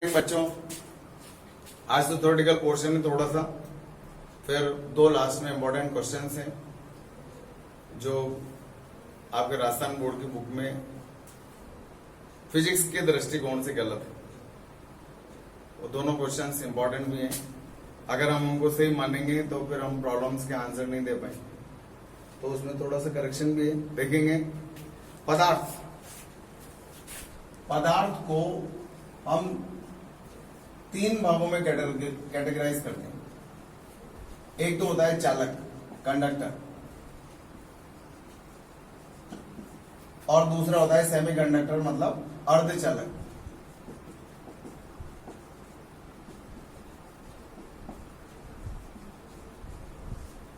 बच्चों, आज तो थ्योरेटिकल पोर्शन है थोड़ा सा, फिर दो लास्ट में इंपॉर्टेंट क्वेश्चंस हैं जो आपके राजस्थान बोर्ड की बुक में फिजिक्स के दृष्टिकोण से गलत है। वो दोनों क्वेश्चंस इंपॉर्टेंट भी हैं। अगर हम उनको सही मानेंगे तो फिर हम प्रॉब्लम्स के आंसर नहीं दे पाएंगे, तो उसमें थोड़ा सा करेक्शन भी है। देखेंगे पदार्थ को हम तीन भागों में कैटेगराइज करते हैं। एक तो होता है चालक, कंडक्टर, और दूसरा होता है सेमीकंडक्टर मतलब अर्धचालक।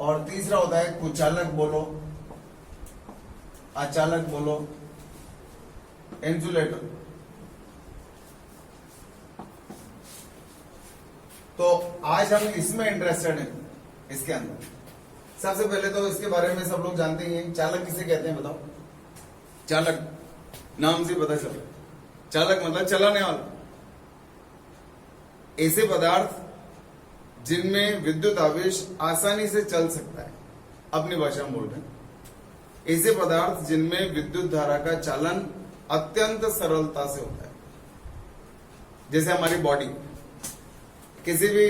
और तीसरा होता है कुचालक बोलो, अचालक बोलो, इंसुलेटर। तो आज हम इसमें इंटरेस्टेड हैं। इसके अंदर सबसे पहले तो इसके बारे में सब लोग जानते ही हैं। चालक किसे कहते हैं बताओ? चालक नाम से पता चला, चालक मतलब चलाने वाला। ऐसे पदार्थ जिनमें विद्युत आवेश आसानी से चल सकता है, अपनी भाषा में बोल रहे हैं। ऐसे पदार्थ जिनमें विद्युत धारा का चालन अत्यंत सरलता से होता है। जैसे हमारी बॉडी, किसी भी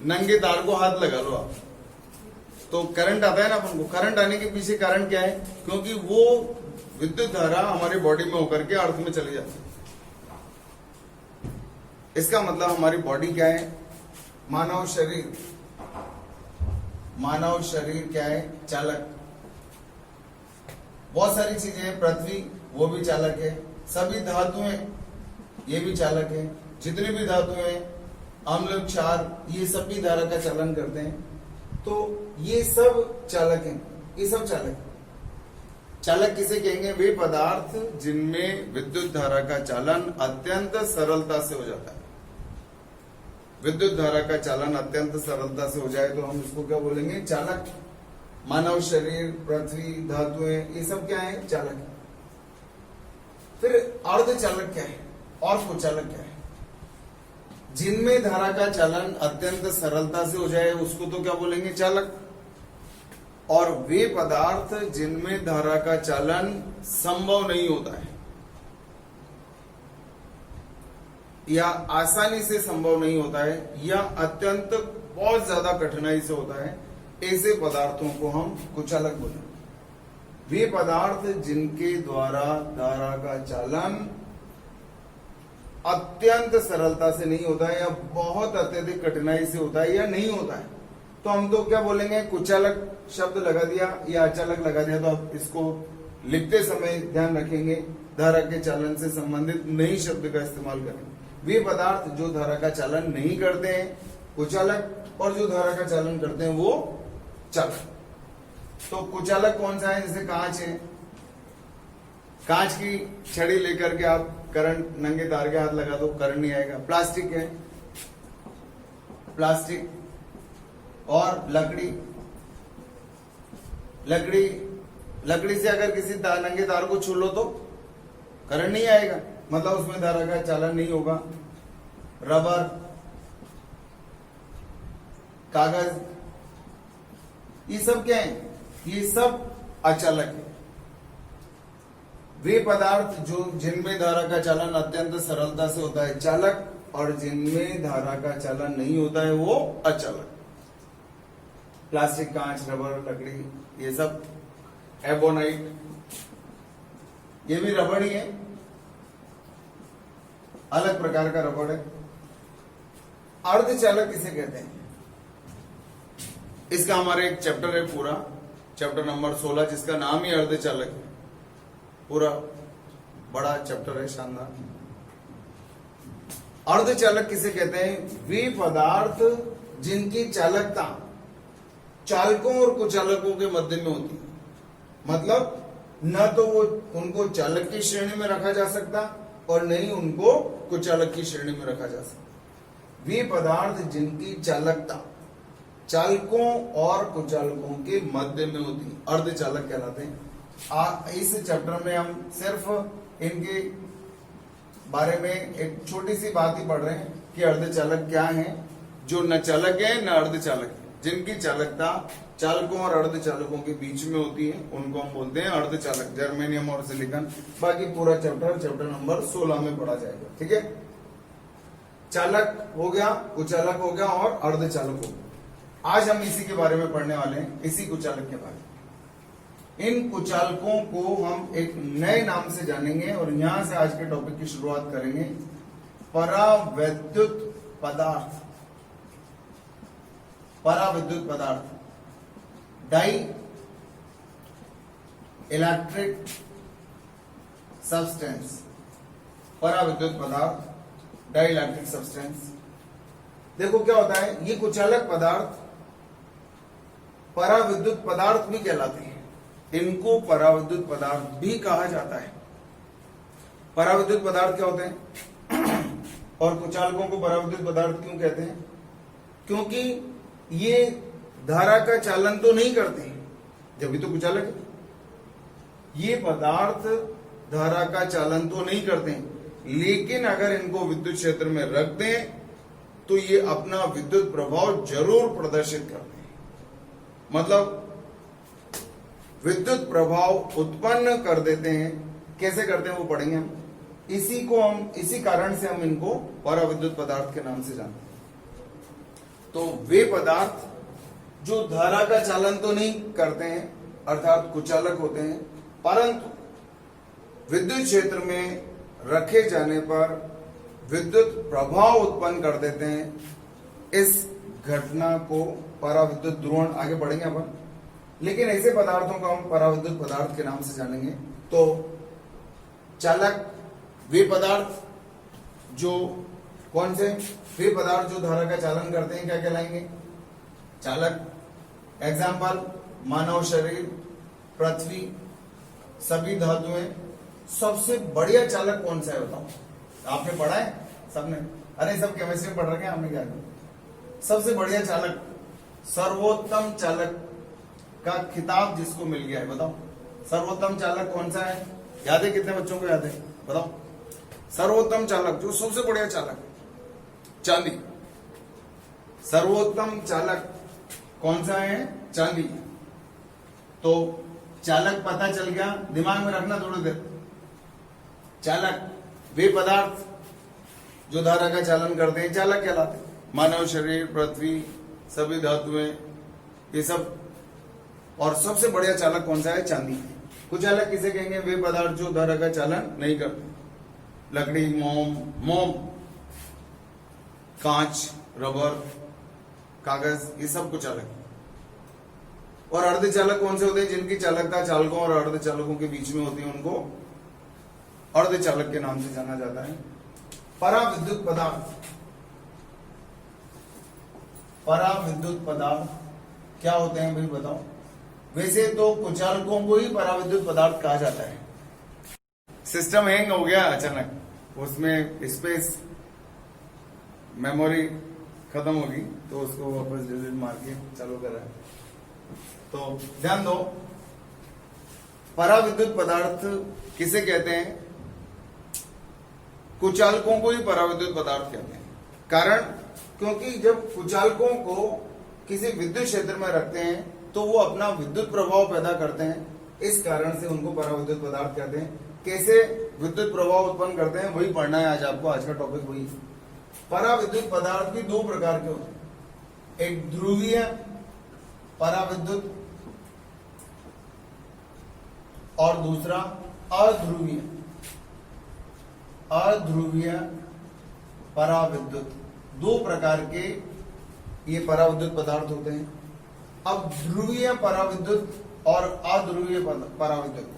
नंगे तार को हाथ लगा लो आप, तो करंट आता है ना अपन को। करंट आने के पीछे कारण क्या है? क्योंकि वो विद्युत धारा हमारी बॉडी में होकर के अर्थ में चली जाती है। इसका मतलब हमारी बॉडी क्या है? मानव शरीर क्या है? चालक। बहुत सारी चीजें हैं। पृथ्वी वो भी चालक है, सभी धातुएं ये भी चालक है। जितनी भी धातुएं हैं, अम्ल, क्षार, ये सब भी धारा का चालन करते हैं। तो ये सब चालक हैं, ये सब चालक हैं। चालक किसे कहेंगे? वे पदार्थ जिनमें विद्युत धारा का चालन अत्यंत सरलता से हो जाता है। विद्युत धारा का चालन अत्यंत सरलता से हो जाए तो हम इसको क्या बोलेंगे? चालक। मानव शरीर, पृथ्वी, धातुएं, ये सब क्या है? चालक है। फिर अर्धचालक क्या है और कुचालक क्या है? जिनमें धारा का चालन अत्यंत सरलता से हो जाए उसको तो क्या बोलेंगे? चालक। और वे पदार्थ जिनमें धारा का चालन संभव नहीं होता है या आसानी से संभव नहीं होता है या अत्यंत बहुत ज्यादा कठिनाई से होता है, ऐसे पदार्थों को हम कुचालक बोलेंगे। वे पदार्थ जिनके द्वारा धारा का चालन अत्यंत सरलता से नहीं होता है या बहुत अत्यधिक कठिनाई से होता है या नहीं होता है, तो हम तो क्या बोलेंगे? कुचालक शब्द लगा दिया या अचालक लगा दिया। तो आप इसको लिखते समय ध्यान रखेंगे, धारा के चालन से संबंधित नई शब्द का इस्तेमाल करेंगे। वे पदार्थ जो धारा का चालन नहीं करते हैं कुचालक, और जो धारा का चालन करते हैं वो चालक। तो कुचालक कौन सा है? जैसे कांच है, कांच की छड़ी लेकर के आप करंट नंगे तार के हाथ लगा दो, करंट नहीं आएगा। प्लास्टिक है, प्लास्टिक। और लकड़ी से अगर किसी नंगे तार को छू लो तो करंट नहीं आएगा, मतलब उसमें धारा का चालन नहीं होगा। रबर, कागज, ये सब क्या है? ये सब अचालक है। वे पदार्थ जो जिनमें धारा का चालन अत्यंत सरलता से होता है चालक, और जिनमें धारा का चालन नहीं होता है वो अचालक। प्लास्टिक, कांच, रबर, लकड़ी, ये सब। एबोनाइट, ये भी रबड़ ही है, अलग प्रकार का रबड़ है। अर्धचालक किसे कहते हैं? इसका हमारा एक चैप्टर है पूरा, चैप्टर नंबर 16, जिसका नाम ही अर्धचालक है। पूरा बड़ा चैप्टर है, शानदार। अर्धचालक किसे कहते हैं? वे पदार्थ जिनकी चालकता चालकों और कुचालकों के मध्य में होती है। मतलब न तो वो उनको चालक की श्रेणी में रखा जा सकता और न ही उनको कुचालक की श्रेणी में रखा जा सकता। वे पदार्थ जिनकी चालकता चालकों और कुचालकों के मध्य में होती है अर्धचालक कहलाते हैं। इस चैप्टर में हम सिर्फ इनके बारे में एक छोटी सी बात ही पढ़ रहे हैं कि अर्धचालक क्या है। जो न चालक है न अर्धचालक है, जिनकी चालकता चालकों और अर्धचालकों के बीच में होती है उनको हम बोलते हैं अर्धचालक, जर्मेनियम और सिलिकॉन। बाकी पूरा चैप्टर नंबर 16 में पढ़ा जाएगा। ठीक है, चालक हो गया, कुचालक हो गया और अर्धचालक हो गया। आज हम इसी के बारे में पढ़ने वाले हैं, इसी कुचालक के बारे में। इन कुचालकों को हम एक नए नाम से जानेंगे और यहां से आज के टॉपिक की शुरुआत करेंगे। परावैद्युत पदार्थ, पराविद्युत पदार्थ, डाई इलेक्ट्रिक सब्सटेंस, पराविद्युत पदार्थ, डाई इलेक्ट्रिक सब्सटेंस। देखो क्या होता है, ये कुचालक पदार्थ पराविद्युत पदार्थ भी कहलाते हैं। इनको पराविद्युत पदार्थ भी कहा जाता है। पराविद्युत पदार्थ क्या होते हैं और कुचालकों को पराविद्युत पदार्थ क्यों कहते हैं? क्योंकि ये धारा का चालन तो नहीं करते, जब भी तो कुचालक है। ये पदार्थ धारा का चालन तो नहीं करते, लेकिन अगर इनको विद्युत क्षेत्र में रख दें तो ये अपना विद्युत प्रभाव जरूर प्रदर्शित करते हैं। मतलब विद्युत प्रभाव उत्पन्न कर देते हैं। कैसे करते हैं वो पढ़ेंगे हम। इसी कारण से हम इनको पराविद्युत पदार्थ के नाम से जानते हैं। तो वे पदार्थ जो धारा का चालन तो नहीं करते हैं, अर्थात कुचालक होते हैं, परंतु विद्युत क्षेत्र में रखे जाने पर विद्युत प्रभाव उत्पन्न कर देते हैं। इस घटना को पराविद्युत ध्रुवण, आगे बढ़ेंगे अपन, लेकिन ऐसे पदार्थों को हम पराविद्युत पदार्थ के नाम से जानेंगे। तो चालक वे पदार्थ जो कौन से, वे पदार्थ जो धारा का चालन करते हैं क्या कहलाएंगे? चालक। एग्जाम्पल, मानव शरीर, पृथ्वी, सभी धातुएं। सबसे बढ़िया चालक कौन सा है बताओ? आपने पढ़ा है सबने? अरे सब केमिस्ट्री में पढ़ रखे हैं, आपने क्या किया? सबसे बढ़िया चालक, सर्वोत्तम चालक का खिताब जिसको मिल गया है, बताओ सर्वोत्तम चालक कौन सा है? याद है? कितने बच्चों को याद है बताओ? सर्वोत्तम चालक जो सबसे बढ़िया चालक, चांदी। सर्वोत्तम चालक कौन सा है? चांदी। तो चालक पता चल गया, दिमाग में रखना थोड़ी देर। चालक वे पदार्थ जो धारा का चालन करते हैं चालक कहलाते हैं। मानव शरीर, पृथ्वी, सभी धातुएं, ये सब। और सबसे बढ़िया चालक कौन सा है? चांदी। कुचालक किसे कहेंगे? वे पदार्थ जो धारा का चालन नहीं करते। लकड़ी, मोम, कांच, रबर, कागज, ये सब कुचालक। और अर्धचालक कौन से होते हैं? जिनकी चालकता चालकों और अर्धचालकों के बीच में होती है, उनको अर्धचालक के नाम से जाना जाता है। पराविद्युत पदार्थ, पराविद्युत पदार्थ क्या होते हैं भाई बताओ? वैसे तो कुचालकों को ही पराविद्युत पदार्थ कहा जाता है। सिस्टम हैंग हो गया अचानक, उसमें स्पेस मेमोरी खत्म होगी तो उसको वापस डिलीट मार के चालू कर रहा है। तो ध्यान दो, पराविद्युत पदार्थ किसे कहते हैं? कुचालकों को ही पराविद्युत पदार्थ कहते हैं। कारण, क्योंकि जब कुचालकों को किसी विद्युत क्षेत्र में रखते हैं तो वो अपना विद्युत प्रभाव पैदा करते हैं, इस कारण से उनको पराविद्युत पदार्थ कहते हैं। कैसे विद्युत प्रभाव उत्पन्न करते हैं वही पढ़ना है आज आपको, आज का टॉपिक वही। पराविद्युत पदार्थ भी दो प्रकार के होते हैं, एक ध्रुवीय पराविद्युत और दूसरा अध्रुवीय, अध्रुवीय पराविद्युत। दो प्रकार के ये पराविद्युत पदार्थ होते हैं। अब ध्रुवीय पराविद्युत और अध्रुवीय पराविद्युत,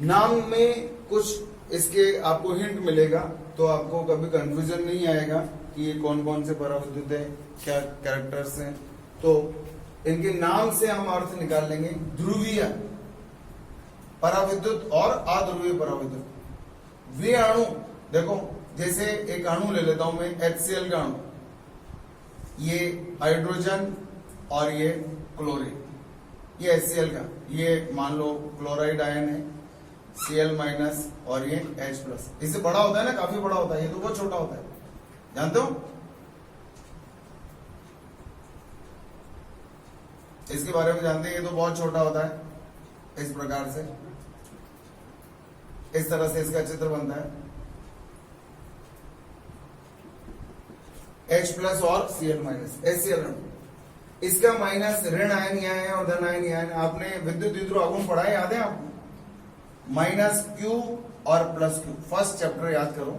नाम में कुछ इसके आपको हिंट मिलेगा तो आपको कभी कंफ्यूजन नहीं आएगा कि ये कौन कौन से पराविद्युत है, क्या कैरेक्टर्स हैं। तो इनके नाम से हम अर्थ निकाल लेंगे। ध्रुवीय पराविद्युत और अध्रुवीय पराविद्युत। वे अणु, देखो जैसे एक अणु ले लेता हूं मैं, HCl का अणु, ये हाइड्रोजन और ये क्लोरीन, ये HCl का, ये मान लो क्लोराइड आयन है। Cl माइनस और ये H प्लस। इससे बड़ा होता है ना, काफी बड़ा होता है, ये तो बहुत छोटा होता है, जानते हो? इसके बारे में जानते हैं, ये तो बहुत छोटा होता है। इस प्रकार से, इस तरह से इसका चित्र बनता है, H प्लस और Cl माइनस, HCl अणु। इसका माइनस ऋण आयन यहाँ है और धन आयन यहाँ है। आपने विद्युत द्विध्रुव आघूर्ण पढ़ा है, याद है आपको? माइनस Q और प्लस Q, फर्स्ट चैप्टर याद करो।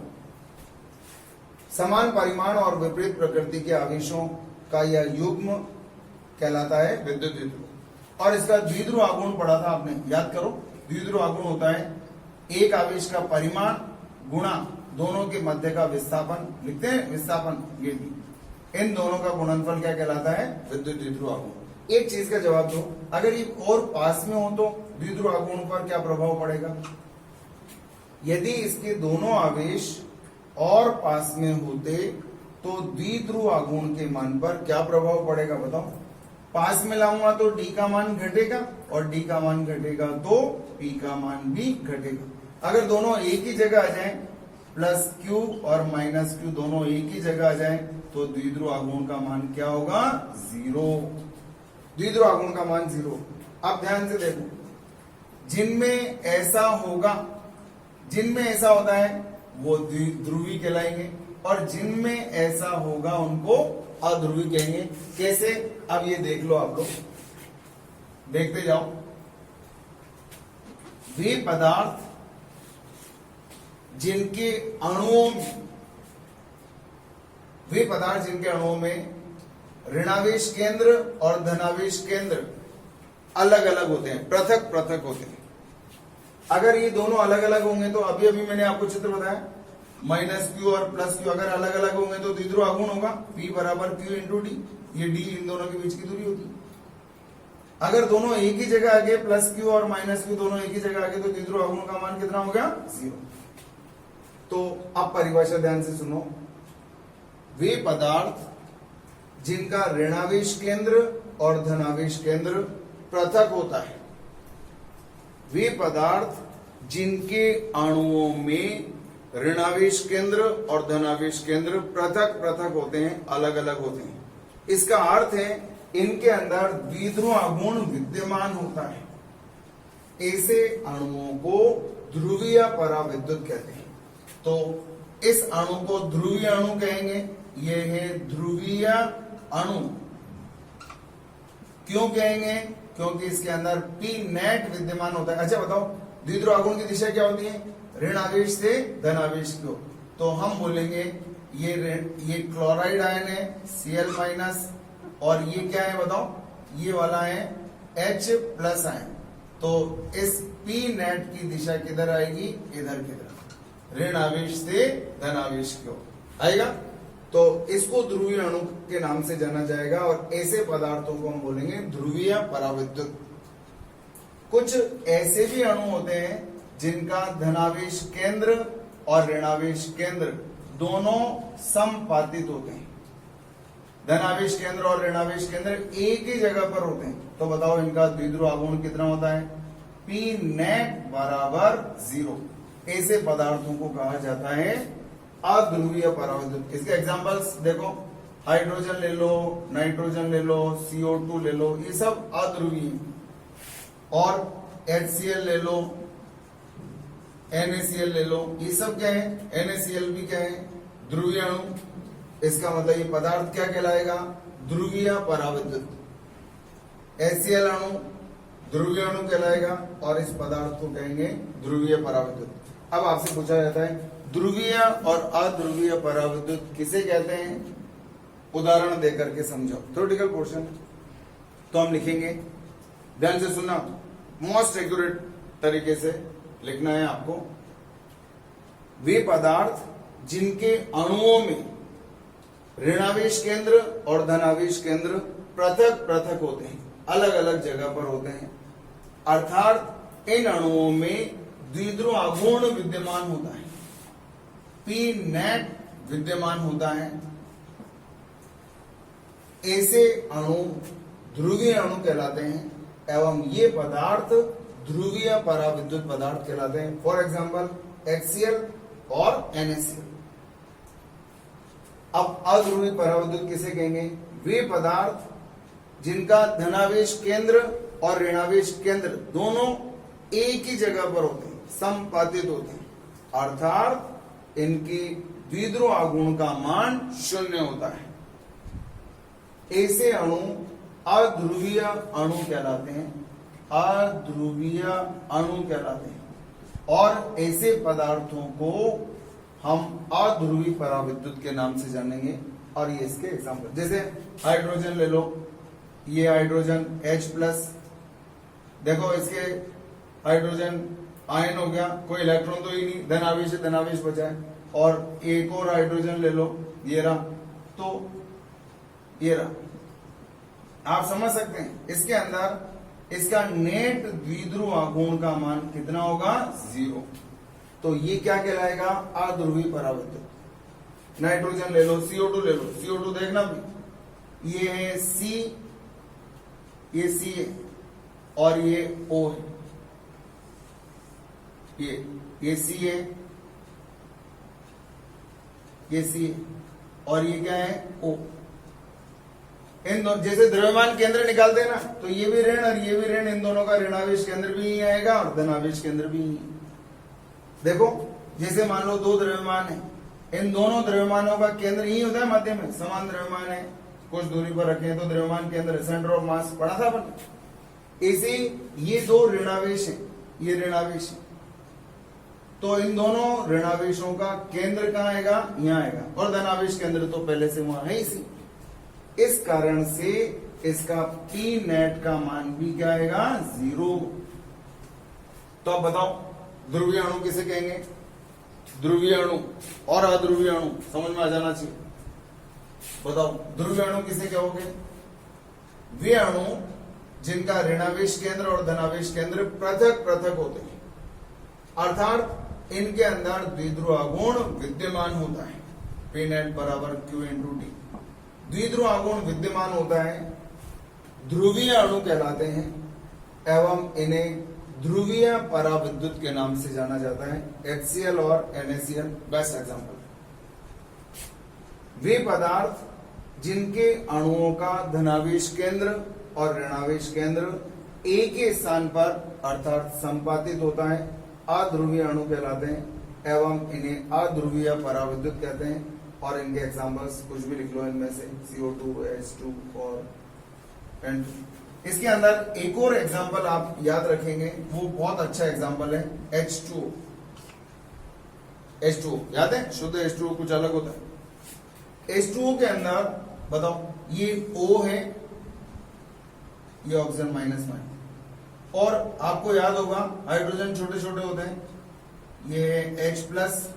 समान परिमाण और विपरीत प्रकृति के आवेशों का यह युग्म कहलाता है विद्युत द्विध्रुव। और इसका द्विध्रुव आघूर्ण पढ़ा था आपने, याद करो। द्विध्रुव आघूर्ण होता है एक आवेश का परिमाण गुणा दोनों के मध्य का विस्थापन, लिखते हैं विस्थापन, ये भी, इन दोनों का गुणनफल क्या कहलाता है? विद्युत द्विध्रुव आघूर्ण। एक चीज का जवाब दो, अगर ये और पास में हो तो द्विध्रुव आघूर्ण पर क्या प्रभाव पड़ेगा? यदि इसके दोनों आवेश और पास में होते तो द्विध्रुव आघूर्ण के मान पर क्या प्रभाव पड़ेगा बताओ? पास में लाऊंगा तो D का मान घटेगा और D का मान घटेगा तो P का मान भी घटेगा। अगर दोनों एक ही जगह आ जाएं, प्लस Q और माइनस Q दोनों एक ही जगह आ जाएं, तो द्विध्रुव आघूर्ण का मान क्या होगा? 0। द्विध्रुव आघूर्ण का मान 0। अब ध्यान से देखो, जिनमें ऐसा होगा, जिनमें ऐसा होता है वो द्विध्रुवी कहलाएंगे और जिनमें ऐसा होगा उनको अध्रुवी कहेंगे। कैसे? अब ये देख लो, आप लोग देखते जाओ। वे पदार्थ जिनके अणुओं में, वे पदार्थ जिनके अणुओं में ऋणावेश केंद्र और धनावेश केंद्र अलग अलग होते हैं, पृथक पृथक होते हैं। अगर ये दोनों अलग अलग होंगे तो अभी अभी मैंने आपको चित्र बताया, माइनस Q और प्लस Q अगर अलग अलग होंगे तो द्विध्रुव आघूर्ण होगा P बराबर Q इंटू डी। ये D इन दोनों के बीच की दूरी होती है। अगर दोनों एक ही जगह आ गए, प्लस Q और माइनस Q दोनों एक ही जगह आ गए, तो द्विध्रुव आघूर्ण का मान कितना हो गया? 0। तो अब परिभाषा ध्यान से सुनो। वे पदार्थ जिनका ऋणावेश केंद्र और धनावेश केंद्र पृथक होता है, वे पदार्थ जिनके अणुओं में ऋणावेश केंद्र और धनावेश केंद्र पृथक पृथक होते हैं, अलग अलग होते हैं। इसका अर्थ है इनके अंदर द्विध्रुव आघूर्ण विद्यमान होता है। ऐसे अणुओं को ध्रुवीय पराविद्युत कहते हैं। तो इस अणु को ध्रुवीय अणु कहेंगे। ये है ध्रुवीय अणु। क्यों कहेंगे? क्योंकि इसके अंदर P नेट विद्यमान होता है। अच्छा बताओ, द्विध्रुव आघूर्ण की दिशा क्या होती है? ऋण आवेश से धन आवेश की ओर। तो हम बोलेंगे ये क्लोराइड आयन है Cl माइनस, और ये क्या है बताओ? ये वाला है H प्लस आयन। तो इस P नेट की दिशा किधर आएगी? इधर की तरफ, ऋण आवेश से धन आवेश की ओर आएगा। तो इसको ध्रुवीय अणु के नाम से जाना जाएगा और ऐसे पदार्थों को हम बोलेंगे ध्रुवीय पराविद्युत। कुछ ऐसे भी अणु होते हैं जिनका धनावेश केंद्र और ऋणावेश केंद्र दोनों समपातित होते हैं। धनावेश केंद्र और ऋणावेश केंद्र एक ही जगह पर होते हैं। तो बताओ इनका द्विध्रुव आघूर्ण कितना होता है? P नेट बराबर 0। ऐसे पदार्थों को कहा जाता है अध्रुवीय पराविद्युत। इसके एग्जांपल्स देखो, हाइड्रोजन ले लो, नाइट्रोजन ले लो, CO2 ले लो, ये सब अध्रुवीय। और HCl ले लो, NaCl ले लो, ये सब क्या है? NaCl भी क्या है? ध्रुवीय अणु। इसका मतलब ये पदार्थ क्या कहलाएगा? ध्रुवीय पराविद्युत। HCl अणु ध्रुवीय अणु कहलाएगा और इस पदार्थ को कहेंगे ध्रुवीय पराविद्युत। अब आपसे पूछा जाता है ध्रुवीय और अध्रुवीय पराविद्युत किसे कहते हैं? उदाहरण देकर के समझाओ। थ्योरेटिकल पोर्शन तो हम लिखेंगे, ध्यान से सुनना, मोस्ट एक्यूरेट तरीके से लिखना है आपको। वे पदार्थ जिनके अणुओं में ऋणावेश केंद्र और धनावेश केंद्र पृथक पृथक होते हैं, अलग अलग जगह पर होते हैं, अर्थात इन अणुओं में द्विध्रुव आघूर्ण विद्यमान होता है, P नेट विद्यमान होता है। ऐसे अणु ध्रुवीय अणु कहलाते हैं एवं ये पदार्थ ध्रुवीय पराविद्युत पदार्थ कहलाते हैं। फॉर एग्जाम्पल HCl और NaCl। अब अध्रुवी पराविद्युत किसे कहेंगे? वे पदार्थ जिनका धनावेश केंद्र और ऋणावेश केंद्र दोनों एक ही जगह पर होते हैं, संपातित होते हैं, अर्थात इनकी द्विध्रुव आघूर्ण का मान 0 होता है। ऐसे अणु अध्रुवीय अणु कहलाते हैं, अध्रुवीय अणु कहलाते हैं। और ऐसे पदार्थों को हम अध्रुवी पराविद्युत के नाम से जानेंगे। और ये इसके एग्जाम्पल, जैसे हाइड्रोजन ले लो, ये हाइड्रोजन H+, देखो इसके हाइड्रोजन आयन हो गया, कोई इलेक्ट्रॉन तो ही नहीं, धनावेश है, धनावेश बचा है। और एक और हाइड्रोजन ले लो, ये रहा, तो ये रहा। आप समझ सकते हैं इसके अंदर इसका नेट द्विध्रुव आघूर्ण का मान कितना होगा? 0। तो ये क्या कहलाएगा? अध्रुवी पराविद्युत। नाइट्रोजन ले लो, CO2 ले लो, CO2 देखना भी, ये है C, ये C है और ये O है, ये C है, ये C है और ये क्या है? O। इन दोनों जैसे द्रव्यमान केंद्र निकालते हैं ना, तो ये भी ऋण और ये भी ऋण, इन दोनों का ऋणावेश केंद्र भी यही आएगा और धनावेश केंद्र भी यही। देखो जैसे मान लो दो द्रव्यमान है, इन दोनों द्रव्यमानों का केंद्र यही होता है मध्य में, समान द्रव्यमान है, कुछ दूरी पर रखे तो द्रव्यमान केंद्र, सेंटर ऑफ मास पढ़ा था अपन। इसी ये दो ऋणावेश है, ये ऋणावेश है, तो इन दोनों ऋणावेशों का केंद्र कहाँ आएगा? यहाँ आएगा। और धनावेश केंद्र तो पहले से वहां है इसी। इस कारण से इसका P नेट का मान भी क्या आएगा? 0। तो अब बताओ ध्रुवीय अणु किसे कहेंगे? ध्रुवीय अणु और अध्रुवीय अणु समझ में आ जाना चाहिए। बताओ ध्रुवीय अणु किसे कहोगे? वे अणु जिनका ऋणावेश केंद्र और धनावेश केंद्र पृथक पृथक होते हैं, अर्थात इनके अंदर द्विध्रुव आघूर्ण विद्यमान होता है। P नेट बराबर Q इंटू डी। द्विध्रुव आघूर्ण विद्यमान होता है, ध्रुवीय अणु कहलाते हैं एवं इन्हें ध्रुवीय पराविद्युत के नाम से जाना जाता है। HCl और NaCl बेस्ट एग्जांपल। वे पदार्थ जिनके अणुओं का धनावेश केंद्र और ऋणावेश केंद्र एक ही स्थान पर अर्थात संपातित होता है, अध्रुवीय अणु कहलाते हैं एवं इन्हें अध्रुवीय पराविद्युत कहते हैं। और इनके एग्जांपल्स कुछ भी लिख लो इनमें से, CO2, H2 और N2। इसके अंदर एक और एग्जांपल आप याद रखेंगे, वो बहुत अच्छा एग्जांपल है H2O। H2O याद है? शुद्ध H2O कुछ अलग होता है। H2O के अंदर बताओ ये O है, ये ऑक्सीजन -, और आपको याद होगा हाइड्रोजन छोटे छोटे होते हैं, ये है H+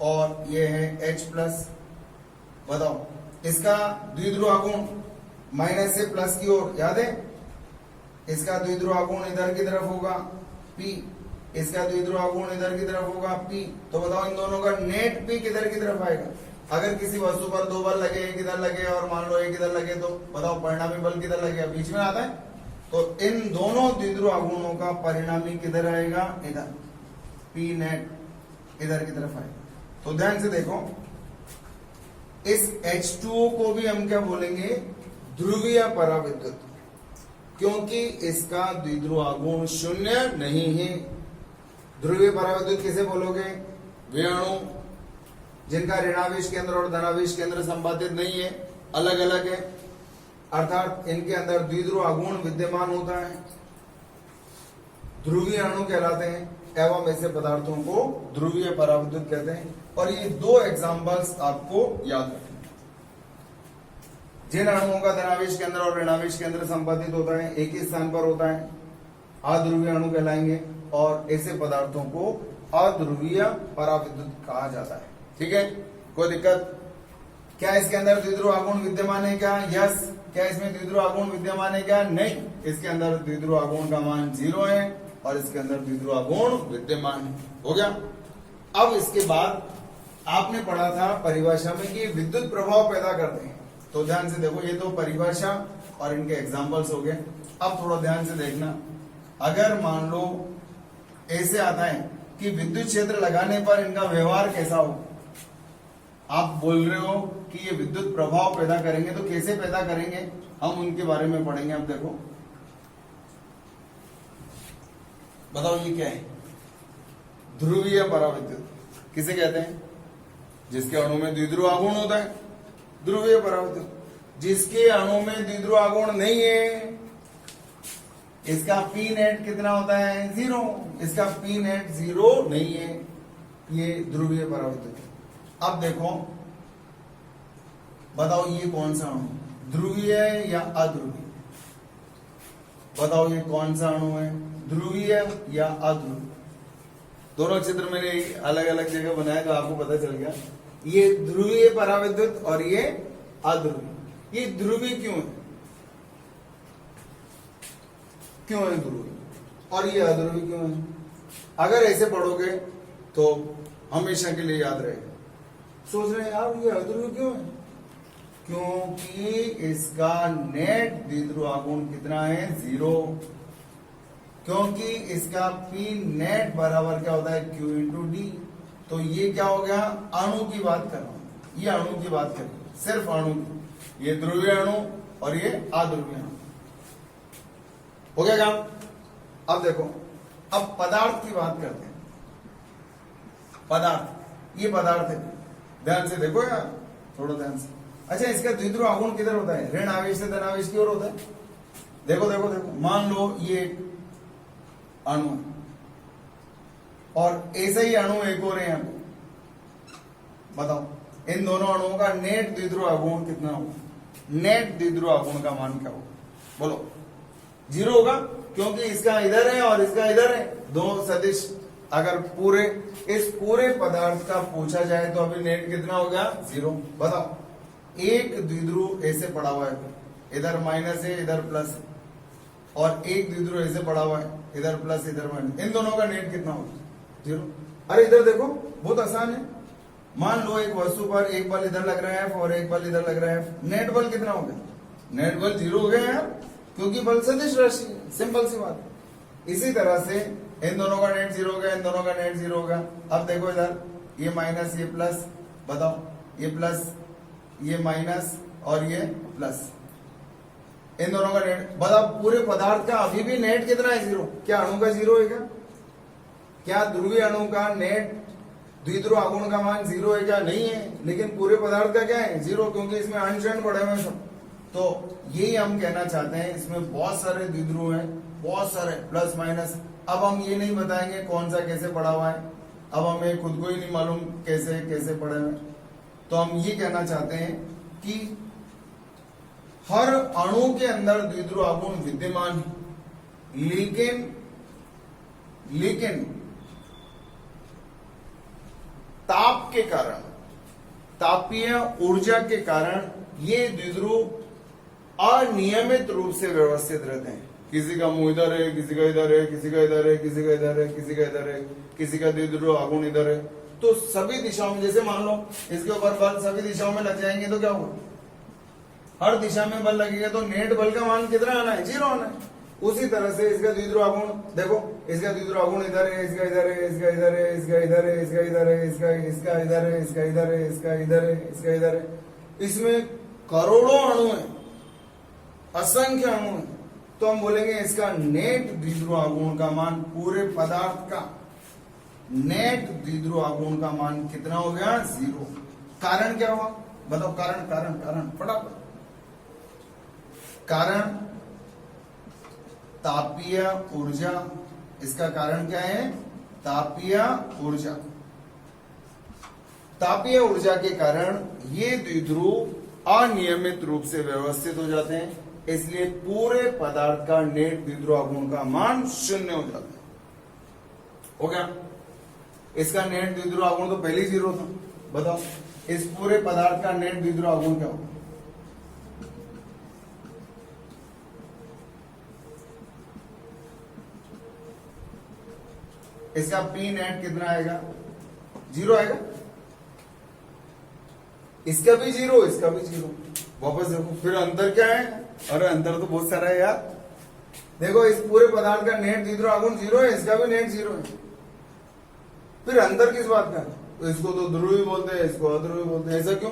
और ये है H+। बताओ इसका द्विध्रुव आघूर्ण माइनस से प्लस की ओर, याद है? इसका द्विध्रुव आघूर्ण इधर की तरफ होगा P, इसका द्विध्रुव आघूर्ण इधर की तरफ होगा P। तो बताओ इन दोनों का नेट P किधर की तरफ आएगा? अगर किसी वस्तु पर दो बल लगे, एक इधर लगे और मान लो एक इधर लगे, तो बताओ परिणामी बल किधर लगेगा? बीच में आता है। तो इन दोनों द्विध्रुव आघूर्णों का परिणामी किधर आएगा? इधर, P नेट इधर की तरफ आएगा। तो ध्यान से देखो, इस H2O को भी हम क्या बोलेंगे? ध्रुवीय पराविद्युत, क्योंकि इसका द्विध्रुव आघूर्ण 0 नहीं है। ध्रुवीय पराविद्युत किसे बोलोगे? वे अणु जिनका ऋणावेश केंद्र और धनावेश केंद्र संपातित नहीं है, अलग अलग है, अर्थात इनके अंदर द्विध्रुव आघूर्ण विद्यमान होता है, ध्रुवीय अणु कहलाते हैं एवं ऐसे पदार्थों को ध्रुवीय पराविद्युत कहते हैं। और ये दो एग्जांपल्स आपको याद रखना। जिन अणुओं का धनावेश केंद्र और ऋणावेश केंद्र संपातित होता है, एक ही स्थान पर होता है, अध्रुवीय अणु कहलाएंगे और ऐसे पदार्थों को अध्रुवीय पराविद्युत कहा जाता है। ठीक है, कोई दिक्कत? क्या इसके अंदर द्विध्रुव आघूर्ण विद्यमान है क्या? यस। क्या इसमें द्विध्रुव आघूर्ण विद्यमान है क्या? नहीं। इसके अंदर द्विध्रुव आघूर्ण का मान 0 है और इसके अंदर द्विध्रुव आघूर्ण विद्यमान है। हो गया। अब इसके बाद आपने पढ़ा था परिभाषा में कि विद्युत प्रभाव पैदा करते हैं। तो ध्यान से देखो, ये तो परिभाषा और इनके एग्जाम्पल्स हो गए। अब थोड़ा ध्यान से देखना, अगर मान लो ऐसे आता है कि विद्युत क्षेत्र लगाने पर इनका व्यवहार कैसा हो, आप बोल रहे हो कि ये विद्युत प्रभाव पैदा करेंगे, तो कैसे पैदा करेंगे हम उनके बारे में पढ़ेंगे। अब देखो बताओ ये क्या है, ध्रुवीय पराविद्युत किसे कहते हैं? जिसके अणु में द्विध्रुव आघूर्ण होता है, ध्रुवीय पराविद्युत। जिसके अणु में द्विध्रुव आघूर्ण नहीं है, इसका पी नेट कितना होता है? 0। इसका पी नेट 0 नहीं है, ये ध्रुवीय पराविद्युत। अब देखो बताओ ये कौन सा अणु, ध्रुवीय है या अध्रुवीय? बताओ ये कौन सा अणु है, ध्रुवीय या अध्रुवीय? दोनों चित्र मैंने अलग अलग जगह बनाया तो आपको पता चल गया। ये ध्रुवीय पराविद्युत और ये अध्रुवीय। ये ध्रुवीय क्यों है, क्यों है ध्रुवीय, और ये अध्रुवीय क्यों है? अगर ऐसे पढ़ोगे तो हमेशा के लिए याद रहेगा। सोच रहे हैं यार ये अध्रुवीय क्यों है? क्योंकि इसका नेट द्विध्रुव आघूर्ण कितना है? 0। क्योंकि इसका पी नेट बराबर क्या होता है? Q into D. तो ये क्या हो गया? अणु की बात कर रहा हूं, ये अणु की बात कर रहा हूं, सिर्फ अणु की। ये ध्रुवीय अणु और ये अध्रुवीय अणु। हो गया काम? अब देखो, अब पदार्थ की बात करते हैं। पदार्थ, ये पदार्थ है, ध्यान से देखो यार, थोड़ा ध्यान से। अच्छा, इसका द्विध्रुव आघूर्ण किधर होता है? ऋण आवेश से धन आवेश की ओर होता है। देखो देखो देखो, मान लो ये अणु और ऐसा ही अणु एक और है यहां पे। बताओ इन दोनों अणुओं का नेट द्विध्रुव आघूर्ण कितना होगा? नेट द्विध्रुव आघूर्ण का मान क्या होगा? बोलो। 0 होगा, क्योंकि इसका इधर है और इसका इधर है, दो सदिश। अगर पूरे इस पूरे पदार्थ का पूछा जाए तो अभी नेट कितना होगा? 0। बताओ, एक द्विध्रुव ऐसे पड़ा हुआ है, इधर माइनस है इधर प्लस है, और एक द्विध्रुव ऐसे पड़ा हुआ है, इधर प्लस इधर माइनस। इन दोनों का नेट कितना होगा? 0। अरे इधर देखो, बहुत आसान है। मान लो एक वस्तु पर एक बल इधर लग रहा है और एक बल इधर लग रहा है, नेट बल कितना हो गया? नेट बल 0 हो गया यार, क्योंकि बल सदिश राशि है, सिंपल सी बात है। इसी तरह से इन दोनों का नेट 0 हो गया, इन दोनों का नेट 0 होगा। अब देखो इधर ये माइनस ये प्लस, बताओ ये प्लस ये माइनस और ये प्लस, इन दोनों का नेट। बताओ पूरे पदार्थ का अभी भी नेट कितना है? 0। क्या अणु का 0 है क्या? क्या ध्रुवीय अणु का नेट द्विध्रुव आघूर्ण का मान 0 है क्या? नहीं है। लेकिन पूरे पदार्थ का क्या है? 0, क्योंकि इसमें अणु पड़े हुए सब। तो यही हम कहना चाहते हैं, इसमें बहुत सारे द्विध्रुव हैं, बहुत सारे प्लस माइनस। अब हम ये नहीं बताएंगे कौन सा कैसे पड़ा हुआ है, अब हमें खुद को ही नहीं मालूम कैसे कैसे पड़े हुए। तो हम ये कहना चाहते हैं कि हर अणु के अंदर द्विध्रुव आघूर्ण विद्यमान है, लेकिन ताप के कारण, तापीय ऊर्जा के कारण ये द्विध्रुव अनियमित रूप से व्यवस्थित रहते हैं। किसी का मुंह इधर है, किसी का इधर है, किसी का इधर है, किसी का इधर है, किसी का इधर है, किसी का द्विध्रुव आघूर्ण इधर है। तो सभी दिशाओं में, जैसे मान लो इसके ऊपर बल सभी दिशाओं में लग जाएंगे तो क्या होगा? हर दिशा में बल लगेगा तो नेट बल का मान कितना आना है? 0 आना है। उसी तरह से इसका द्विध्रुव आघूर्ण देखो, इसका द्विध्रुव आघूर्ण इधर है, इसका इधर है, इसका इधर है, इसका इधर है, इसका इधर है, इसका इधर है, इसका इधर है, इसका इधर है, इसका इधर है। इसमें करोड़ों अणु है, असंख्य अणु है। तो हम बोलेंगे इसका नेट द्विध्रुव आघूर्ण का मान, पूरे पदार्थ का नेट द्विध्रुव आघूर्ण का मान कितना हो गया? 0। कारण क्या हुआ? बताओ कारण कारण कारण फटाफट। कारण तापीय ऊर्जा, इसका कारण क्या है? तापीय ऊर्जा। तापीय ऊर्जा के कारण ये द्विध्रुव अनियमित रूप से व्यवस्थित हो जाते हैं, इसलिए पूरे पदार्थ का नेट द्विध्रुव आघूर्ण का मान 0 हो जाता है। हो गया? इसका नेट द्विध्रुव आघूर्ण तो पहले ही 0 था। बताओ इस पूरे पदार्थ का नेट द्विध्रुव आघूर्ण क्या होगा? इसका पी नेट कितना आएगा? 0 आएगा। इसका भी 0, इसका भी 0। वापस देखो, फिर अंतर क्या है? अरे अंतर तो बहुत सारा है यार। देखो इस पूरे पदार्थ का नेट द्विध्रुव आघूर्ण 0 है, इसका भी नेट 0 है। फिर अंतर किस बात का? तो इसको तो ध्रुवी बोलते हैं, इसको अध्रुवी बोलते हैं। ऐसा क्यों?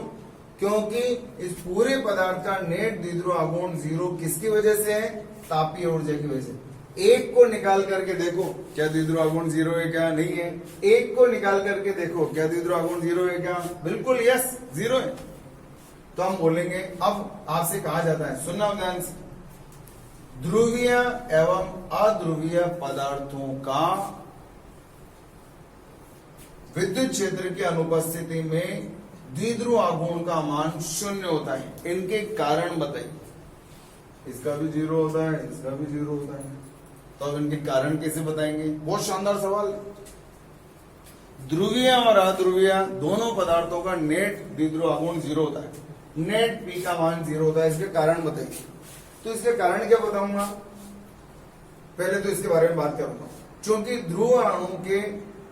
क्योंकि इस पूरे पदार्थ का नेट द्विध्रुव आघूर्ण 0 किसकी वजह से है? तापीय ऊर्जा की वजह से। एक को निकाल करके देखो क्या द्विध्रुव आघूर्ण 0 है क्या? नहीं है। एक को निकाल करके देखो क्या द्विध्रुव आघूर्ण 0 है क्या? बिल्कुल यस 0 है। तो हम बोलेंगे, अब आपसे कहा जाता है, सुनना ध्यान से, ध्रुवीय एवं अध्रुवीय पदार्थों का विद्युत क्षेत्र की अनुपस्थिति में द्विध्रुव आघूर्ण का मान 0 होता है। इनके कारण बताइए। इसका भी 0 होता है, इसका भी 0 होता है, तो अब इनके कारण कैसे बताएंगे? बहुत शानदार सवाल है। ध्रुवीय और अध्रुवीय दोनों पदार्थों का नेट द्विध्रुव आघूर्ण 0 होता है, नेट पी का मान 0 होता है। इसके कारण बताइए। तो इसके कारण क्या बताऊंगा? पहले तो इसके बारे में बात करूंगा। क्योंकि ध्रुव अणु के